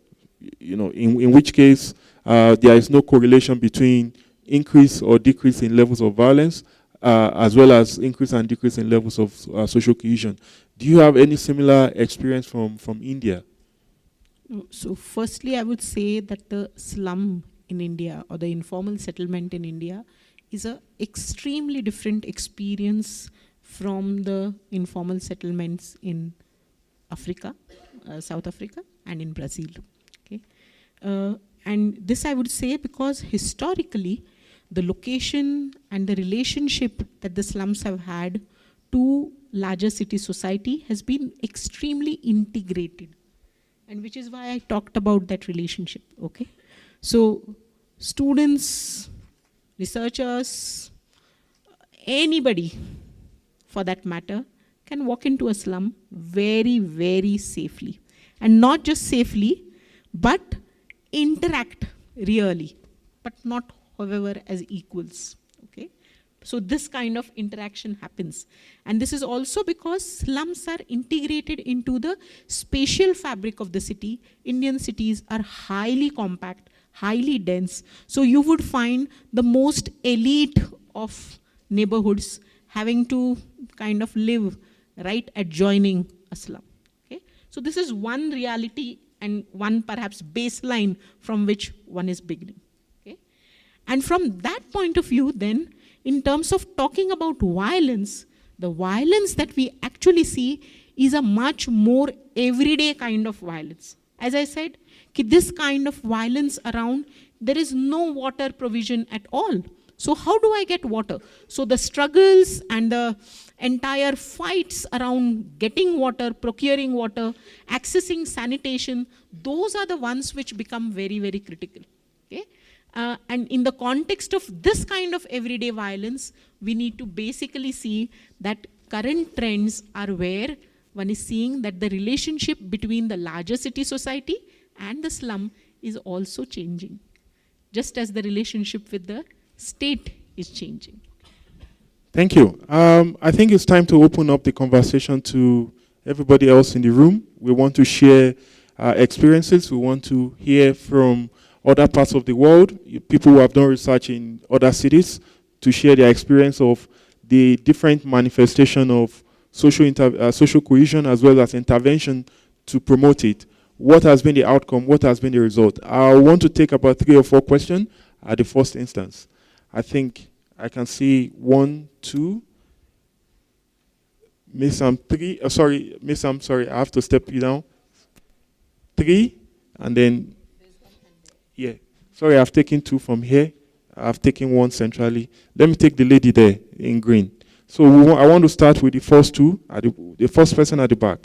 in which case there is no correlation between increase or decrease in levels of violence, as well as increase and decrease in levels of social cohesion. Do you have any similar experience from India? So firstly, I would say that the slum in India or the informal settlement in India is an extremely different experience from the informal settlements in Africa, South Africa, and in Brazil. Okay, and this I would say because historically, the location and the relationship that the slums have had to larger city society has been extremely integrated, and which is why I talked about that relationship. Okay, so students, researchers, anybody for that matter can walk into a slum very, very safely. And not just safely, but interact really, but not, however, as equals. Okay? So this kind of interaction happens. And this is also because slums are integrated into the spatial fabric of the city. Indian cities are highly compact, highly dense. So you would find the most elite of neighborhoods having to kind of live right adjoining a slum. Okay? So this is one reality and one perhaps baseline from which one is beginning. Okay? And from that point of view then, in terms of talking about violence, the violence that we actually see is a much more everyday kind of violence. As I said, this kind of violence around, there is no water provision at all. So how do I get water? So the struggles and the entire fights around getting water, procuring water, accessing sanitation, those are the ones which become very, very critical. Okay? And in the context of this kind of everyday violence, we need to basically see that current trends are where one is seeing that the relationship between the larger city society and the slum is also changing, just as the relationship with the state is changing. Thank you. I think it's time to open up the conversation to everybody else in the room. We want to share experiences. We want to hear from other parts of the world, people who have done research in other cities, to share their experience of the different manifestation of social cohesion as well as intervention to promote it. What has been the outcome? What has been the result? I want to take about 3 or 4 questions at the first instance. I think I can see 1, 2. Miss, 3. Miss, sorry, I have to step you down. 3, and then, yeah. Sorry, I've taken 2 from here. I've taken 1 centrally. Let me take the lady there in green. So I want to start with the first 2, the first person at the back.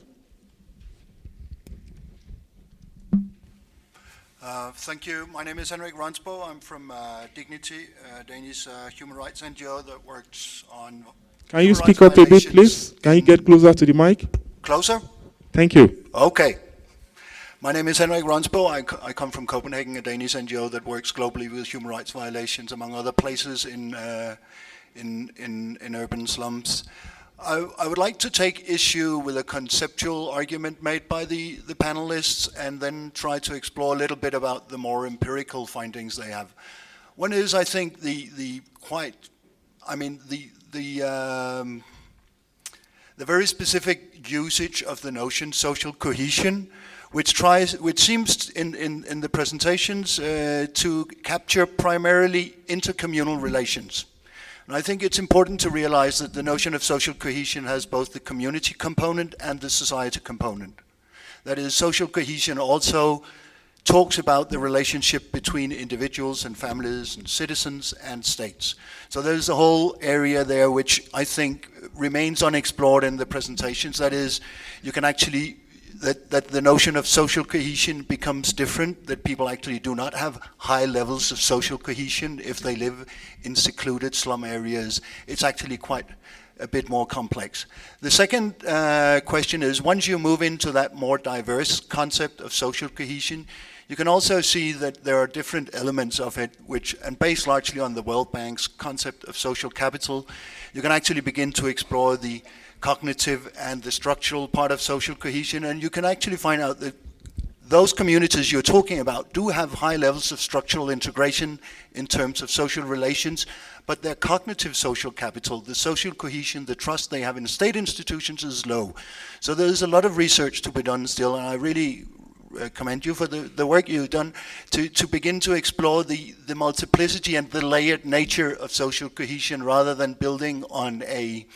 Thank you. My name is Henrik Ransbo. I'm from Dignity, Danish human rights NGO that works on... Can you speak up a bit, please? Can you get closer to the mic? Closer? Thank you. Okay. My name is Henrik Ransbo. I come from Copenhagen, a Danish NGO that works globally with human rights violations, among other places in urban slums. I would like to take issue with a conceptual argument made by the panelists and then try to explore a little bit about the more empirical findings they have. One is, I think, the very specific usage of the notion social cohesion, which seems in the presentations to capture primarily intercommunal relations. And I think it's important to realize that the notion of social cohesion has both the community component and the society component. That is, social cohesion also talks about the relationship between individuals and families and citizens and states. So there's a whole area there which I think remains unexplored in the presentations. That is, you can actually that the notion of social cohesion becomes different, that people actually do not have high levels of social cohesion if they live in secluded slum areas. It's actually quite a bit more complex. The second question is, once you move into that more diverse concept of social cohesion, you can also see that there are different elements of it, and based largely on the World Bank's concept of social capital, you can actually begin to explore the cognitive and the structural part of social cohesion, and you can actually find out that those communities you're talking about do have high levels of structural integration in terms of social relations, but their cognitive social capital, the social cohesion, the trust they have in state institutions is low. So there's a lot of research to be done still, and I really commend you for the work you've done to begin to explore the multiplicity and the layered nature of social cohesion rather than building on the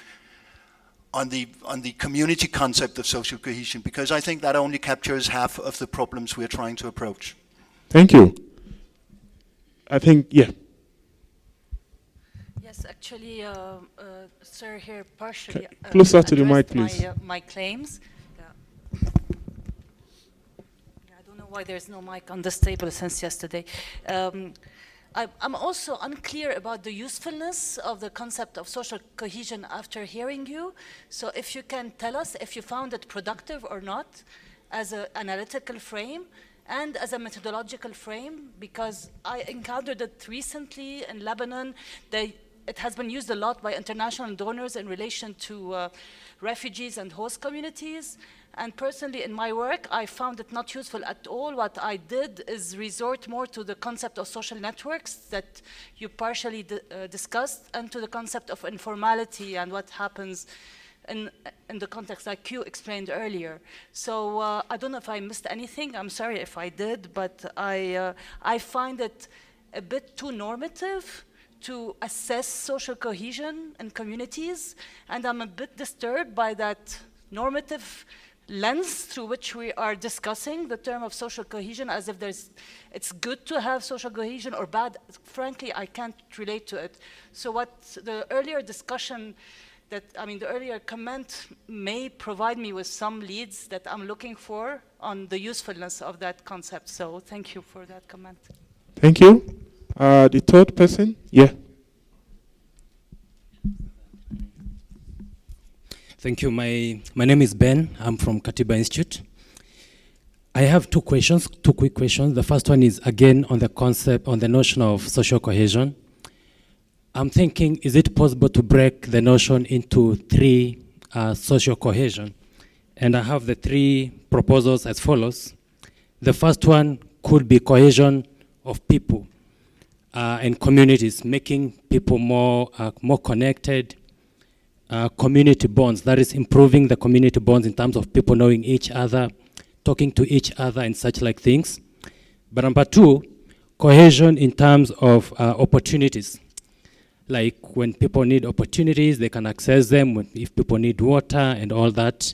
community concept of social cohesion, because I think that only captures half of the problems we're trying to approach. Thank you. I think, yeah. Yes, actually, sir, here partially Closer to the mic, please. my claims. I don't know why there's no mic on this table since yesterday. I'm also unclear about the usefulness of the concept of social cohesion after hearing you. So if you can tell us if you found it productive or not as an analytical frame and as a methodological frame, because I encountered it recently in Lebanon. It has been used a lot by international donors in relation to refugees and host communities. And personally, in my work, I found it not useful at all. What I did is resort more to the concept of social networks that you partially discussed, and to the concept of informality and what happens in the context like you explained earlier. So I don't know if I missed anything. I'm sorry if I did, but I find it a bit too normative to assess social cohesion in communities, and I'm a bit disturbed by that normative lens through which we are discussing the term of social cohesion, as if it's good to have social cohesion or bad. Frankly, I can't relate to it. So what the earlier discussion the earlier comment may provide me with some leads that I'm looking for on the usefulness of that concept. So thank you for that comment. Thank you. The third person, yeah. Thank you. My name is Ben. I'm from Katiba Institute. I have two quick questions. The first one is again on the concept, on the notion of social cohesion. I'm thinking, is it possible to break the notion into three social cohesion? And I have the three proposals as follows. The first one could be cohesion of people and communities, making people more connected. Community bonds, that is improving the community bonds in terms of people knowing each other, talking to each other and such like things. But number two, cohesion in terms of opportunities. Like when people need opportunities, they can access them. If people need water and all that.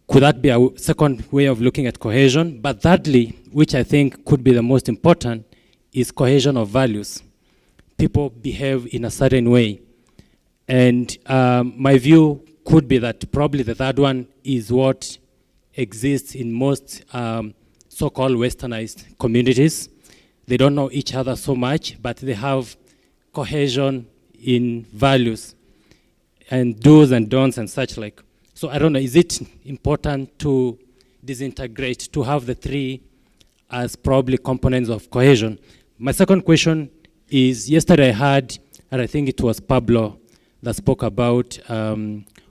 Could that be a second way of looking at cohesion? But thirdly, which I think could be the most important, is cohesion of values. People behave in a certain way. And my view could be that probably the third one is what exists in most so-called westernized communities. They don't know each other so much, but they have cohesion in values and do's and don'ts and such like. So I don't know, is it important to disintegrate, to have the three as probably components of cohesion? My second question is, yesterday I heard, and I think it was Pablo, that spoke about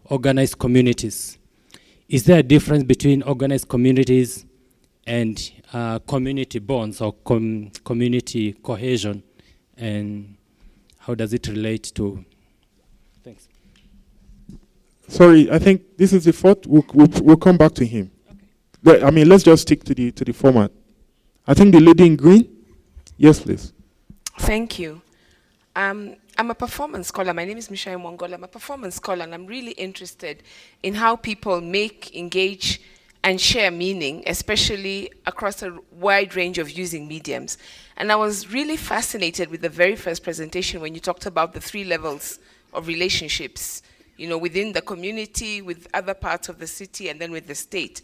organized communities. Is there a difference between organized communities and community bonds or community cohesion? And how does it relate to? Thanks. Sorry, I think this is the fourth. We'll come back to him. Okay. But I mean, let's just stick to the format. I think the lady in green. Yes, please. Thank you. I'm a performance scholar. My name is Michelle Mongola. I'm a performance scholar, and I'm really interested in how people make, engage, and share meaning, especially across a wide range of using mediums. And I was really fascinated with the very first presentation when you talked about the three levels of relationships, you know, within the community, with other parts of the city, and then with the state.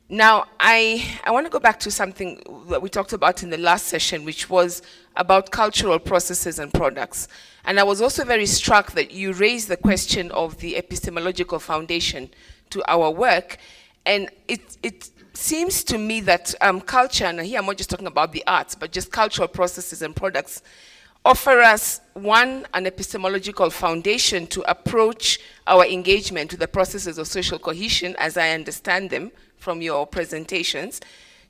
Now, I want to go back to something that we talked about in the last session, which was about cultural processes and products. And I was also very struck that you raised the question of the epistemological foundation to our work. And it seems to me that culture, and here I'm not just talking about the arts, but just cultural processes and products, offer us, one, an epistemological foundation to approach our engagement with the processes of social cohesion, as I understand them from your presentations.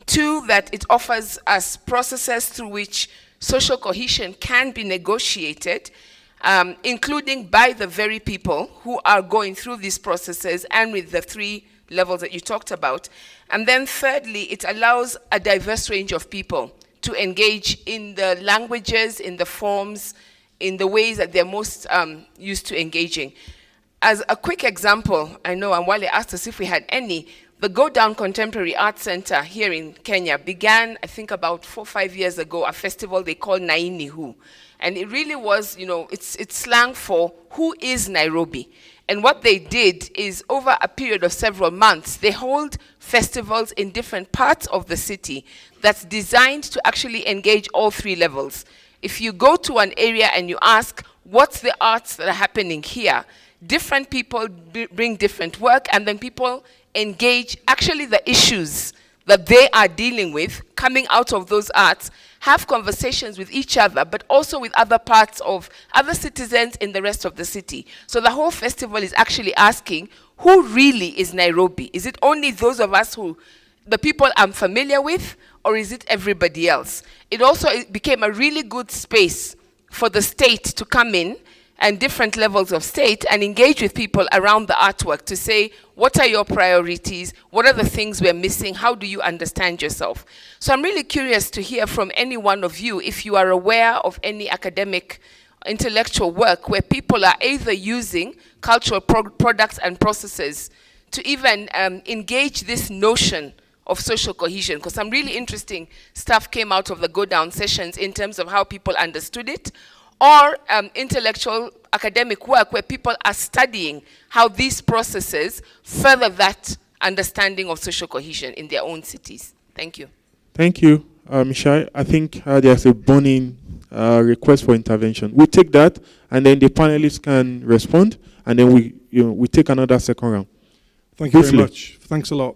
2, that it offers us processes through which social cohesion can be negotiated, including by the very people who are going through these processes and with the 3 levels that you talked about. And then thirdly, it allows a diverse range of people to engage in the languages, in the forms, in the ways that they're most used to engaging. As a quick example, I know Wale asked us if we had any. The Go Down Contemporary Art Center here in Kenya began, I think, about 4 or 5 years ago, a festival they call Nainihu. And it really was, you know, it's slang for who is Nairobi. And what they did is, over a period of several months, they hold festivals in different parts of the city that's designed to actually engage all 3 levels. If you go to an area and you ask, what's the arts that are happening here? Different people bring different work, and then people engage actually the issues that they are dealing with coming out of those arts, have conversations with each other, but also with other parts of other citizens in the rest of the city. So the whole festival is actually asking, who really is Nairobi? Is it only those of us who, the people I'm familiar with, or is it everybody else? It also became a really good space for the state to come in, and different levels of state, and engage with people around the artwork to say, what are your priorities? What are the things we're missing? How do you understand yourself? So I'm really curious to hear from any one of you if you are aware of any academic, intellectual work where people are either using cultural products and processes to even engage this notion of social cohesion, because some really interesting stuff came out of the Go Down sessions in terms of how people understood it, or intellectual academic work where people are studying how these processes further that understanding of social cohesion in their own cities. Thank you. Thank you, Mishai. I think there's a burning request for intervention. We take that, and then the panelists can respond, and then we take another second round. Thank you very much. Thanks a lot.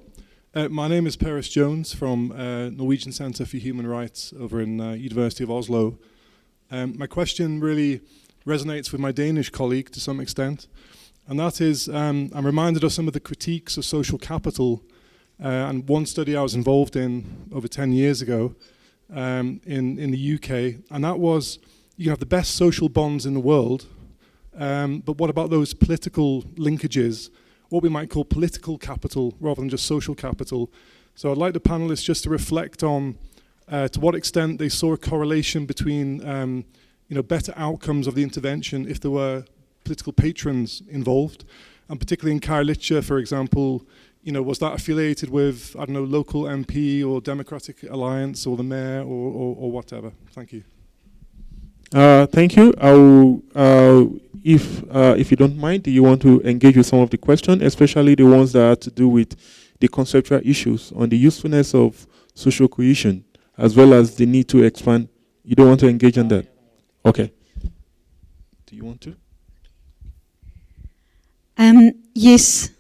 My name is Paris Jones from Norwegian Centre for Human Rights over in University of Oslo. My question really resonates with my Danish colleague to some extent, and that is, I'm reminded of some of the critiques of social capital, and one study I was involved in over 10 years ago in the UK, and that was, you can have the best social bonds in the world, but what about those political linkages, what we might call political capital rather than just social capital? So I'd like the panelists just to reflect on to what extent they saw a correlation between better outcomes of the intervention if there were political patrons involved, and particularly in Kairlicha, for example, was that affiliated with, I don't know, local MP or Democratic Alliance or the mayor or whatever? Thank you. Thank you. I will, if you don't mind, do you want to engage with some of the questions, especially the ones that have to do with the conceptual issues on the usefulness of social cohesion, as well as the need to expand? You don't want to engage on that? Okay. Do you want to? Yes.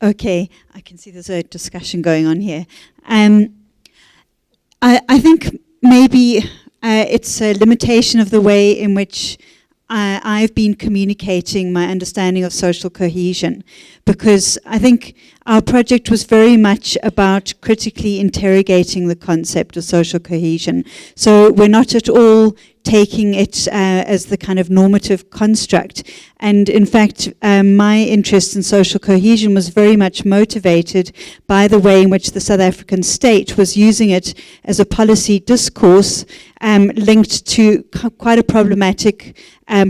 Okay, I can see there's a discussion going on here. I think maybe it's a limitation of the way in which I've been communicating my understanding of social cohesion, because I think our project was very much about critically interrogating the concept of social cohesion. So we're not at all taking it as the kind of normative construct. And in fact, my interest in social cohesion was very much motivated by the way in which the South African state was using it as a policy discourse linked to quite a problematic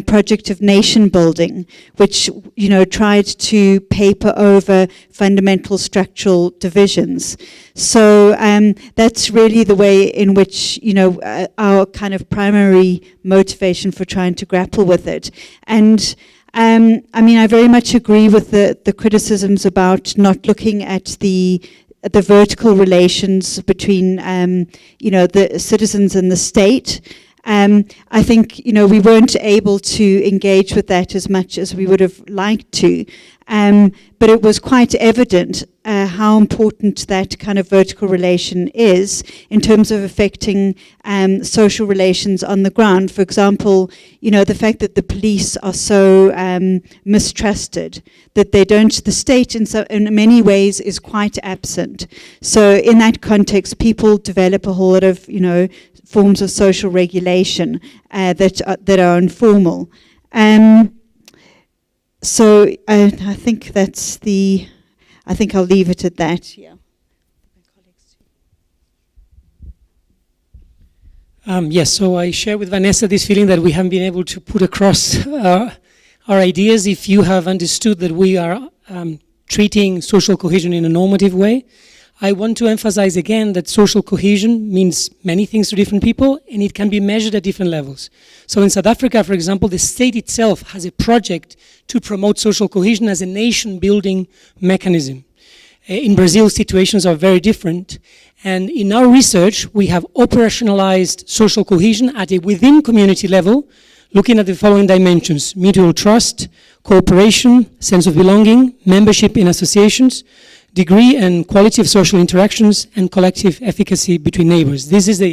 project of nation building, which tried to paper over fundamental structural divisions. So that's really the way in which our kind of primary motivation for trying to grapple with it. And I very much agree with the criticisms about not looking at the vertical relations between the citizens and the state. I think, we weren't able to engage with that as much as we would have liked to. But it was quite evident how important that kind of vertical relation is in terms of affecting social relations on the ground. For example, the fact that the police are so mistrusted, that the state in many ways is quite absent. So in that context, people develop a whole lot of, forms of social regulation that are informal. So I think I think I'll leave it at that. Yeah. Yes, so I share with Vanessa this feeling that we haven't been able to put across our ideas. If you have understood that we are treating social cohesion in a normative way, I want to emphasize again that social cohesion means many things to different people, and it can be measured at different levels. So in South Africa, for example, the state itself has a project to promote social cohesion as a nation-building mechanism. In Brazil, situations are very different. And in our research, we have operationalized social cohesion at a within community level, looking at the following dimensions: mutual trust, cooperation, sense of belonging, membership in associations, degree and quality of social interactions, and collective efficacy between neighbors. This is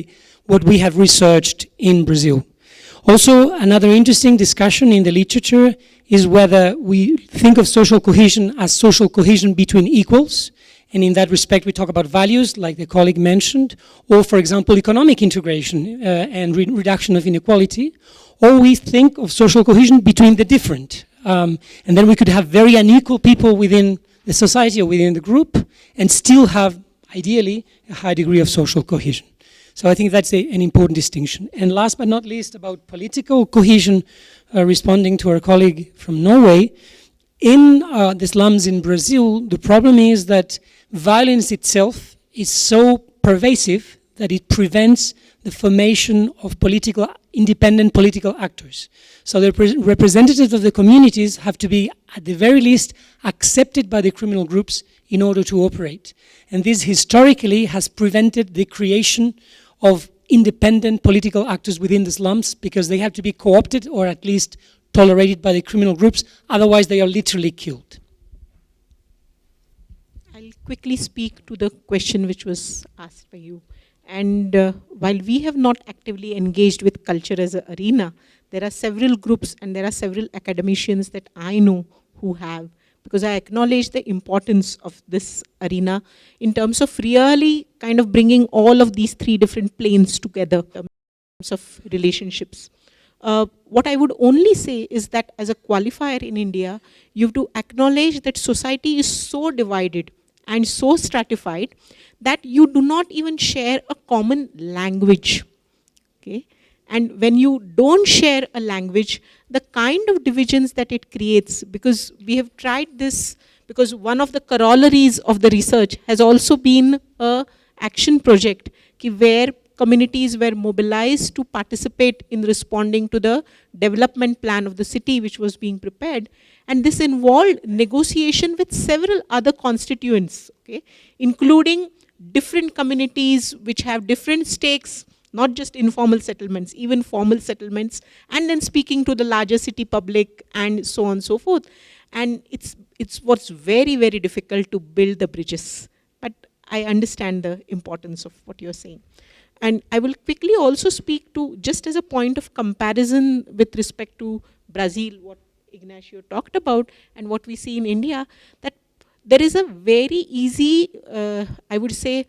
what we have researched in Brazil. Also, another interesting discussion in the literature is whether we think of social cohesion as social cohesion between equals, and in that respect we talk about values, like the colleague mentioned, or for example economic integration and reduction of inequality, or we think of social cohesion between the different. And then we could have very unequal people within the society or within the group and still have, ideally, a high degree of social cohesion. So I think that's an important distinction. And last but not least, about political cohesion, responding to our colleague from Norway, in the slums in Brazil, the problem is that violence itself is so pervasive that it prevents the formation of independent political actors. So the representatives of the communities have to be, at the very least, accepted by the criminal groups in order to operate. And this historically has prevented the creation of independent political actors within the slums, because they have to be co-opted or at least tolerated by the criminal groups, otherwise they are literally killed. I'll quickly speak to the question which was asked by you. And while we have not actively engaged with culture as an arena, there are several groups and there are several academicians that I know who have, because I acknowledge the importance of this arena in terms of really kind of bringing all of these three different planes together in terms of relationships. What I would only say is that as a qualifier in India, you have to acknowledge that society is so divided and so stratified that you do not even share a common language. Okay? And when you don't share a language, the kind of divisions that it creates, because we have tried this, because one of the corollaries of the research has also been an action project where communities were mobilized to participate in responding to the development plan of the city which was being prepared. And this involved negotiation with several other constituents, okay, including different communities which have different stakes, not just informal settlements, even formal settlements, and then speaking to the larger city public and so on and so forth. And it's what's very, very difficult to build the bridges. But I understand the importance of what you're saying. And I will quickly also speak to, just as a point of comparison with respect to Brazil, what Ignacio talked about, and what we see in India, that there is a very easy, I would say,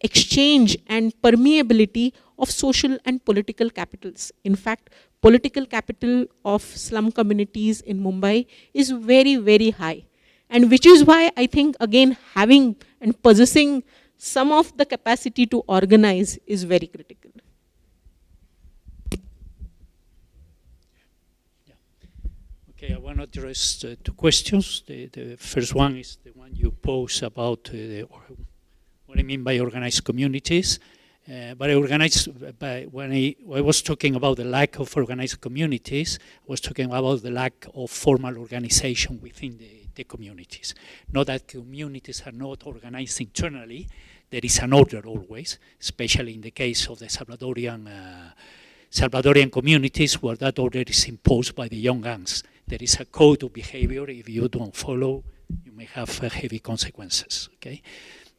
exchange and permeability of social and political capitals. In fact, political capital of slum communities in Mumbai is very, very high. And which is why I think, again, having and possessing some of the capacity to organize is very critical. Okay, I want to address two questions. The first one is the one you posed about what I mean by organized communities. But when I was talking about the lack of organized communities, I was talking about the lack of formal organization within the communities. Not that communities are not organized internally, there is an order always, especially in the case of the Salvadorian Salvadorian communities where that order is imposed by the young gangs. There is a code of behavior. If you don't follow, you may have heavy consequences. Okay.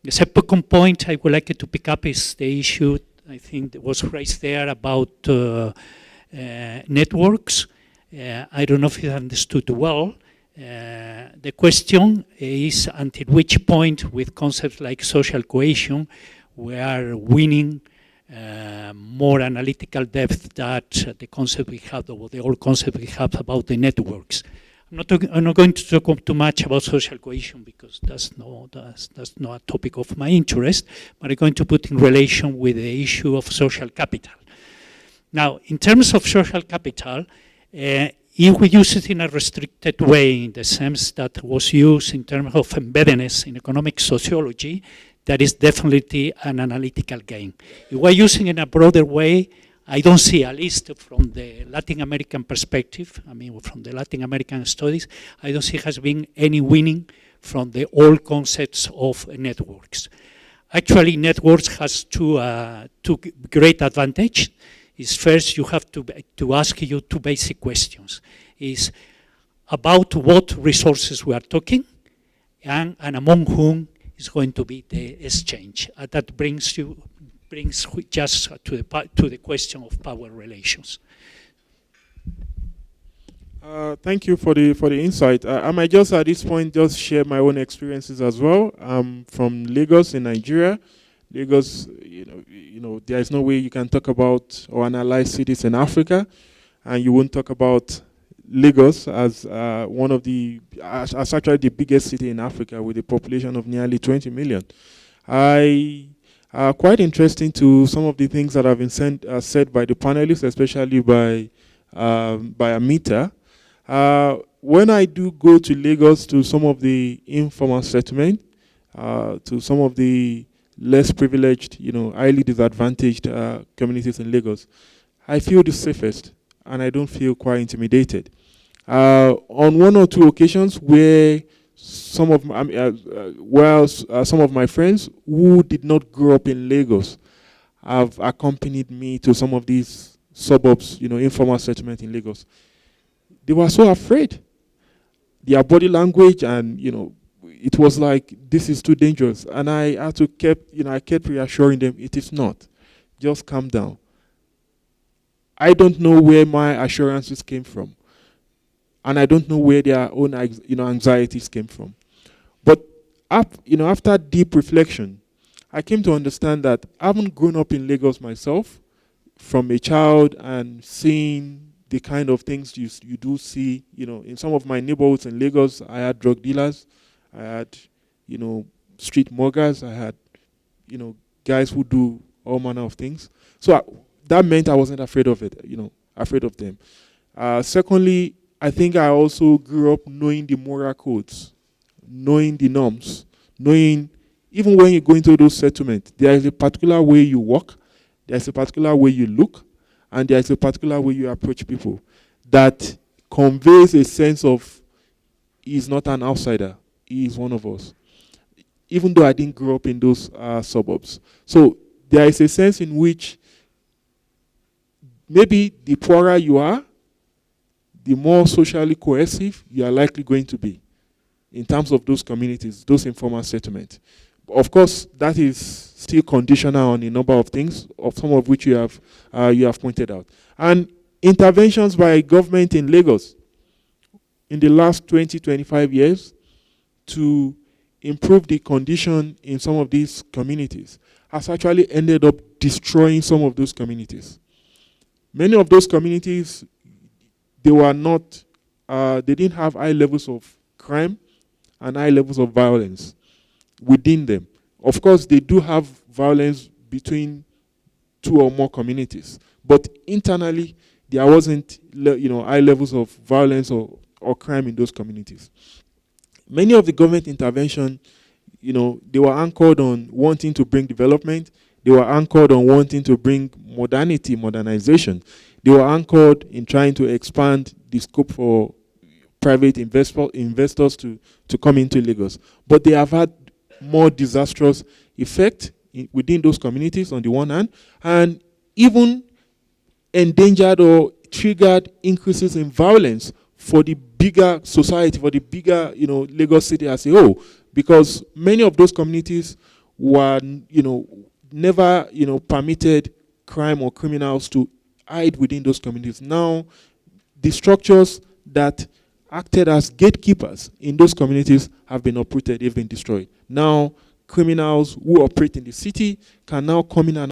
The second point I would like to pick up is the issue I think that was raised there about networks. I don't know if you understood well. The question is until which point with concepts like social cohesion we are winning more analytical depth that the concept we have, or the old concept we have about the networks. I'm not going to talk too much about social cohesion because that's not a topic of my interest, but I'm going to put in relation with the issue of social capital. Now, in terms of social capital, if we use it in a restricted way, in the sense that was used in terms of embeddedness in economic sociology, that is definitely an analytical gain. If we're using it in a broader way, I don't see, at least from the Latin American perspective, I mean from the Latin American studies, I don't see has been any winning from the old concepts of networks. Actually, networks has two great advantages. Is first, you have to ask you two basic questions. Is about what resources we are talking, and among whom is going to be the exchange. That brings just to the question of power relations. Thank you for the insight. I might just at this point just share my own experiences as well. I'm from Lagos in Nigeria. Lagos, you know, there is no way you can talk about or analyze cities in Africa, and you won't talk about Lagos as one of the, as actually the biggest city in Africa with a population of nearly 20 million. Quite interesting to some of the things that have been said by the panelists, especially by Amita. When I do go to Lagos to some of the informal settlement, to some of the less privileged, highly disadvantaged communities in Lagos, I feel the safest, and I don't feel quite intimidated. On one or two occasions where some of my friends who did not grow up in Lagos have accompanied me to some of these suburbs, informal settlement in Lagos, they were so afraid. Their body language and, it was like, this is too dangerous. And I had to I kept reassuring them, it is not. Just calm down. I don't know where my assurances came from. And I don't know where their own, anxieties came from. But, after deep reflection, I came to understand that I haven't grown up in Lagos myself from a child and seeing the kind of things you do see, in some of my neighborhoods in Lagos. I had drug dealers. I had, street muggers. I had, guys who do all manner of things. So that meant I wasn't afraid of it, afraid of them. Secondly, I think I also grew up knowing the moral codes, knowing the norms, knowing even when you go into those settlements, there is a particular way you walk, there is a particular way you look, and there is a particular way you approach people that conveys a sense of he is not an outsider. He is one of us, even though I didn't grow up in those suburbs. So there is a sense in which maybe the poorer you are, the more socially cohesive you are likely going to be in terms of those communities, those informal settlements. Of course, that is still conditional on a number of things, of some of which you have pointed out. And interventions by government in Lagos in the last 20, 25 years to improve the condition in some of these communities has actually ended up destroying some of those communities. Many of those communities, they didn't have high levels of crime and high levels of violence within them. Of course, they do have violence between two or more communities, but internally, there wasn't high levels of violence or crime in those communities. Many of the government intervention, they were anchored on wanting to bring development. They were anchored on wanting to bring modernization. They were anchored in trying to expand the scope for private investors to come into Lagos. But they have had more disastrous effect within those communities on the one hand, and even endangered or triggered increases in violence for the bigger society, for the bigger, Lagos City as a whole, because many of those communities were, never, permitted crime or criminals to hide within those communities. Now, the structures that acted as gatekeepers in those communities have been uprooted, they've been destroyed. Now, criminals who operate in the city can now come in and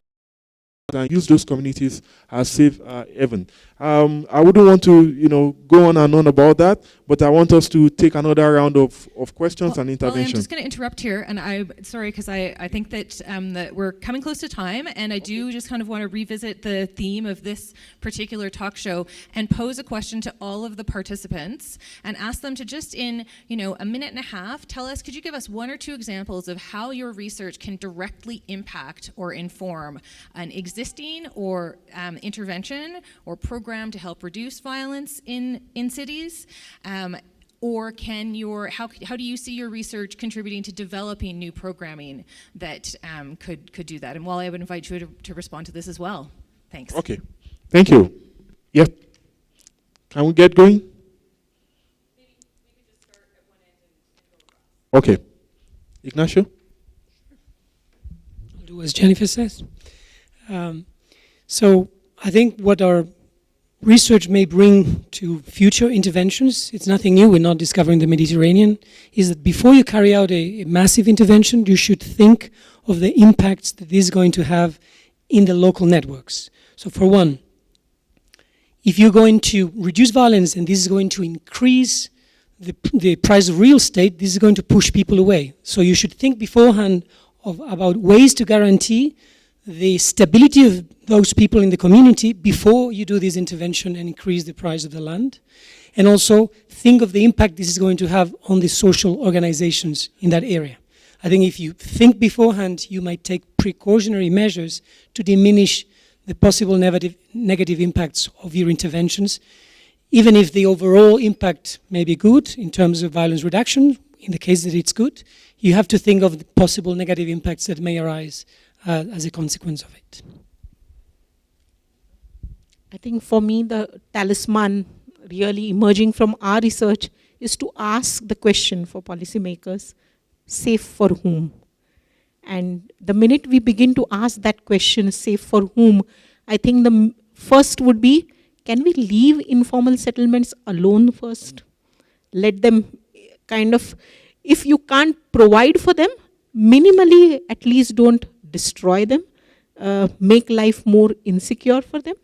use those communities as safe haven. I wouldn't want to, go on and on about that, but I want us to take another round of questions and interventions. Well, I'm just going to interrupt here, and I'm sorry because I think that that we're coming close to time, and I do just kind of want to revisit the theme of this particular talk show and pose a question to all of the participants and ask them to just in a minute and a half tell us, could you give us one or two examples of how your research can directly impact or inform an existing or intervention or program to help reduce violence in cities? Or how do you see your research contributing to developing new programming that could do that? And Wally, I would invite you to respond to this as well. Thanks. Okay, thank you. Yep. Can we get going? Maybe we could just start at one end and go across. Okay. Ignacio? I'll do as Jennifer says. So I think what our research may bring to future interventions, it's nothing new, we're not discovering the Mediterranean, is that before you carry out a massive intervention, you should think of the impacts that this is going to have in the local networks. So for one, if you're going to reduce violence and this is going to increase the price of real estate, this is going to push people away. So you should think beforehand about ways to guarantee the stability of those people in the community before you do this intervention and increase the price of the land. And also think of the impact this is going to have on the social organizations in that area. I think if you think beforehand, you might take precautionary measures to diminish the possible negative impacts of your interventions, even if the overall impact may be good in terms of violence reduction. In the case that it's good, you have to think of the possible negative impacts that may arise as a consequence of it. I think for me, the talisman really emerging from our research is to ask the question for policymakers, safe for whom? And the minute we begin to ask that question, safe for whom, I think the first would be, can we leave informal settlements alone first? Let them kind of, if you can't provide for them, minimally at least don't destroy them, make life more insecure for them,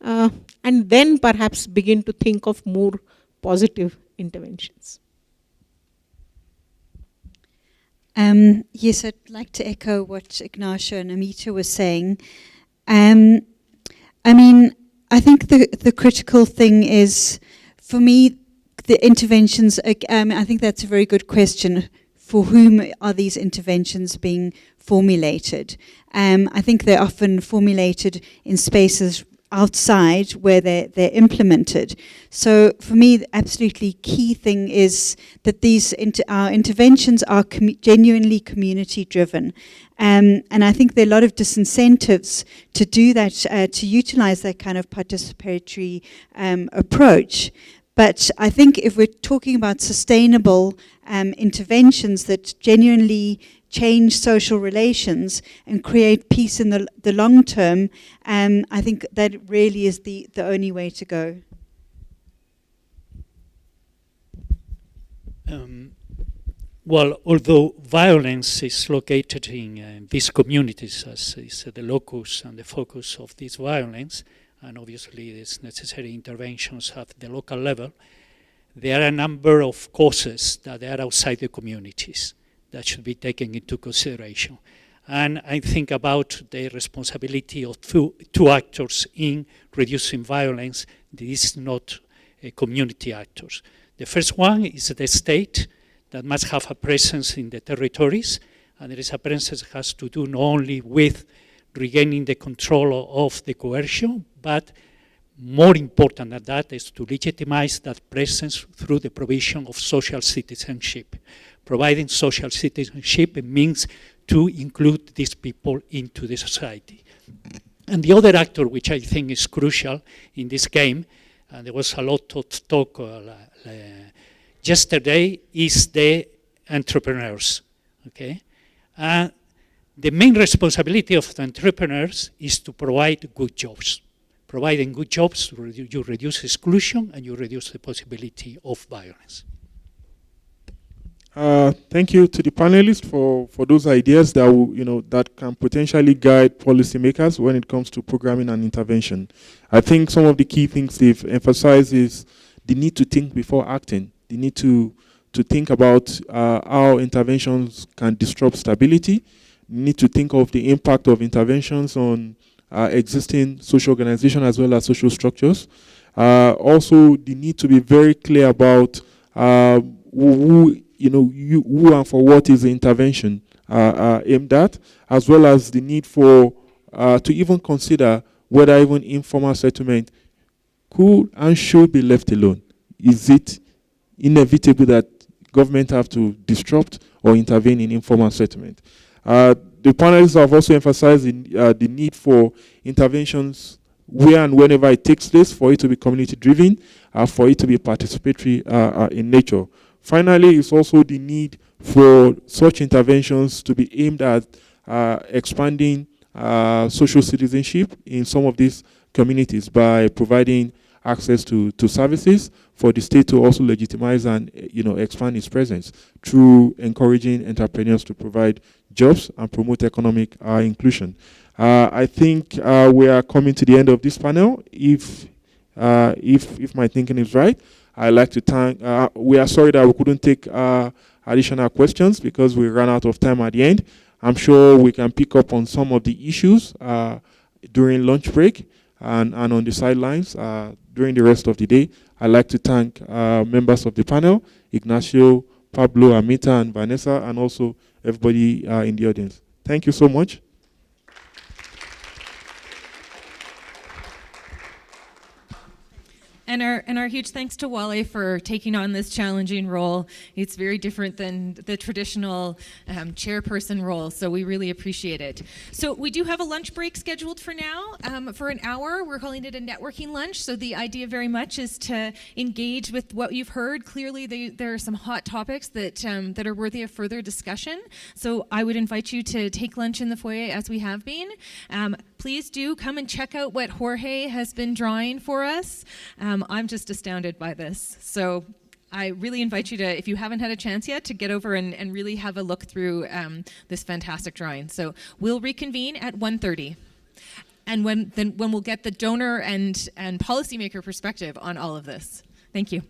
and then perhaps begin to think of more positive interventions. Yes, I'd like to echo what Ignacio and Amita were saying. I think the critical thing is, for me, the interventions, I think that's a very good question. For whom are these interventions being formulated? I think they're often formulated in spaces outside where they're implemented. So for me, the absolutely key thing is that our interventions are genuinely community driven. And I think there are a lot of disincentives to do that, to utilize that kind of participatory approach. But I think if we're talking about sustainable interventions that genuinely change social relations and create peace in the long term, I think that really is the only way to go. Well, although violence is located in these communities as is the locus and the focus of this violence, and obviously there's necessary interventions at the local level, there are a number of causes that are outside the communities that should be taken into consideration. And I think about the responsibility of two actors in reducing violence. This is not community actors. The first one is the state that must have a presence in the territories, and there is a presence that has to do not only with regaining the control of the coercion, but more important than that is to legitimize that presence through the provision of social citizenship. Providing social citizenship means to include these people into the society. And the other actor, which I think is crucial in this game, and there was a lot of talk yesterday, is the entrepreneurs. Okay, the main responsibility of the entrepreneurs is to provide good jobs. Providing good jobs, you reduce exclusion and you reduce the possibility of violence. Thank you to the panelists for those ideas that that can potentially guide policymakers when it comes to programming and intervention. I think some of the key things they've emphasized is the need to think before acting. The need to think about how interventions can disrupt stability. You need to think of the impact of interventions on existing social organizations as well as social structures. Also, the need to be very clear about who and for what is the intervention aimed at, as well as the need for to even consider whether even informal settlement could and should be left alone. Is it inevitable that government have to disrupt or intervene in informal settlement? The panelists have also emphasized the need for interventions where and whenever it takes place, for it to be community-driven, for it to be participatory in nature. Finally, it's also the need for such interventions to be aimed at expanding social citizenship in some of these communities by providing access to services, for the state to also legitimize and expand its presence through encouraging entrepreneurs to provide jobs and promote economic inclusion. I think we are coming to the end of this panel. If my thinking is right, I'd like to thank. We are sorry that we couldn't take additional questions because we ran out of time at the end. I'm sure we can pick up on some of the issues during lunch break and on the sidelines during the rest of the day. I'd like to thank members of the panel, Ignacio, Pablo, Amita, and Vanessa, and also everybody in the audience. Thank you so much. And our huge thanks to Wale for taking on this challenging role. It's very different than the traditional chairperson role, so we really appreciate it. So we do have a lunch break scheduled for now, for an hour. We're calling it a networking lunch, so the idea very much is to engage with what you've heard. Clearly, there are some hot topics that are worthy of further discussion, so I would invite you to take lunch in the foyer as we have been. Please do come and check out what Jorge has been drawing for us. I'm just astounded by this. So I really invite you to, if you haven't had a chance yet, to get over and really have a look through this fantastic drawing. So we'll reconvene at 1:30. And when we'll get the donor and policymaker perspective on all of this. Thank you.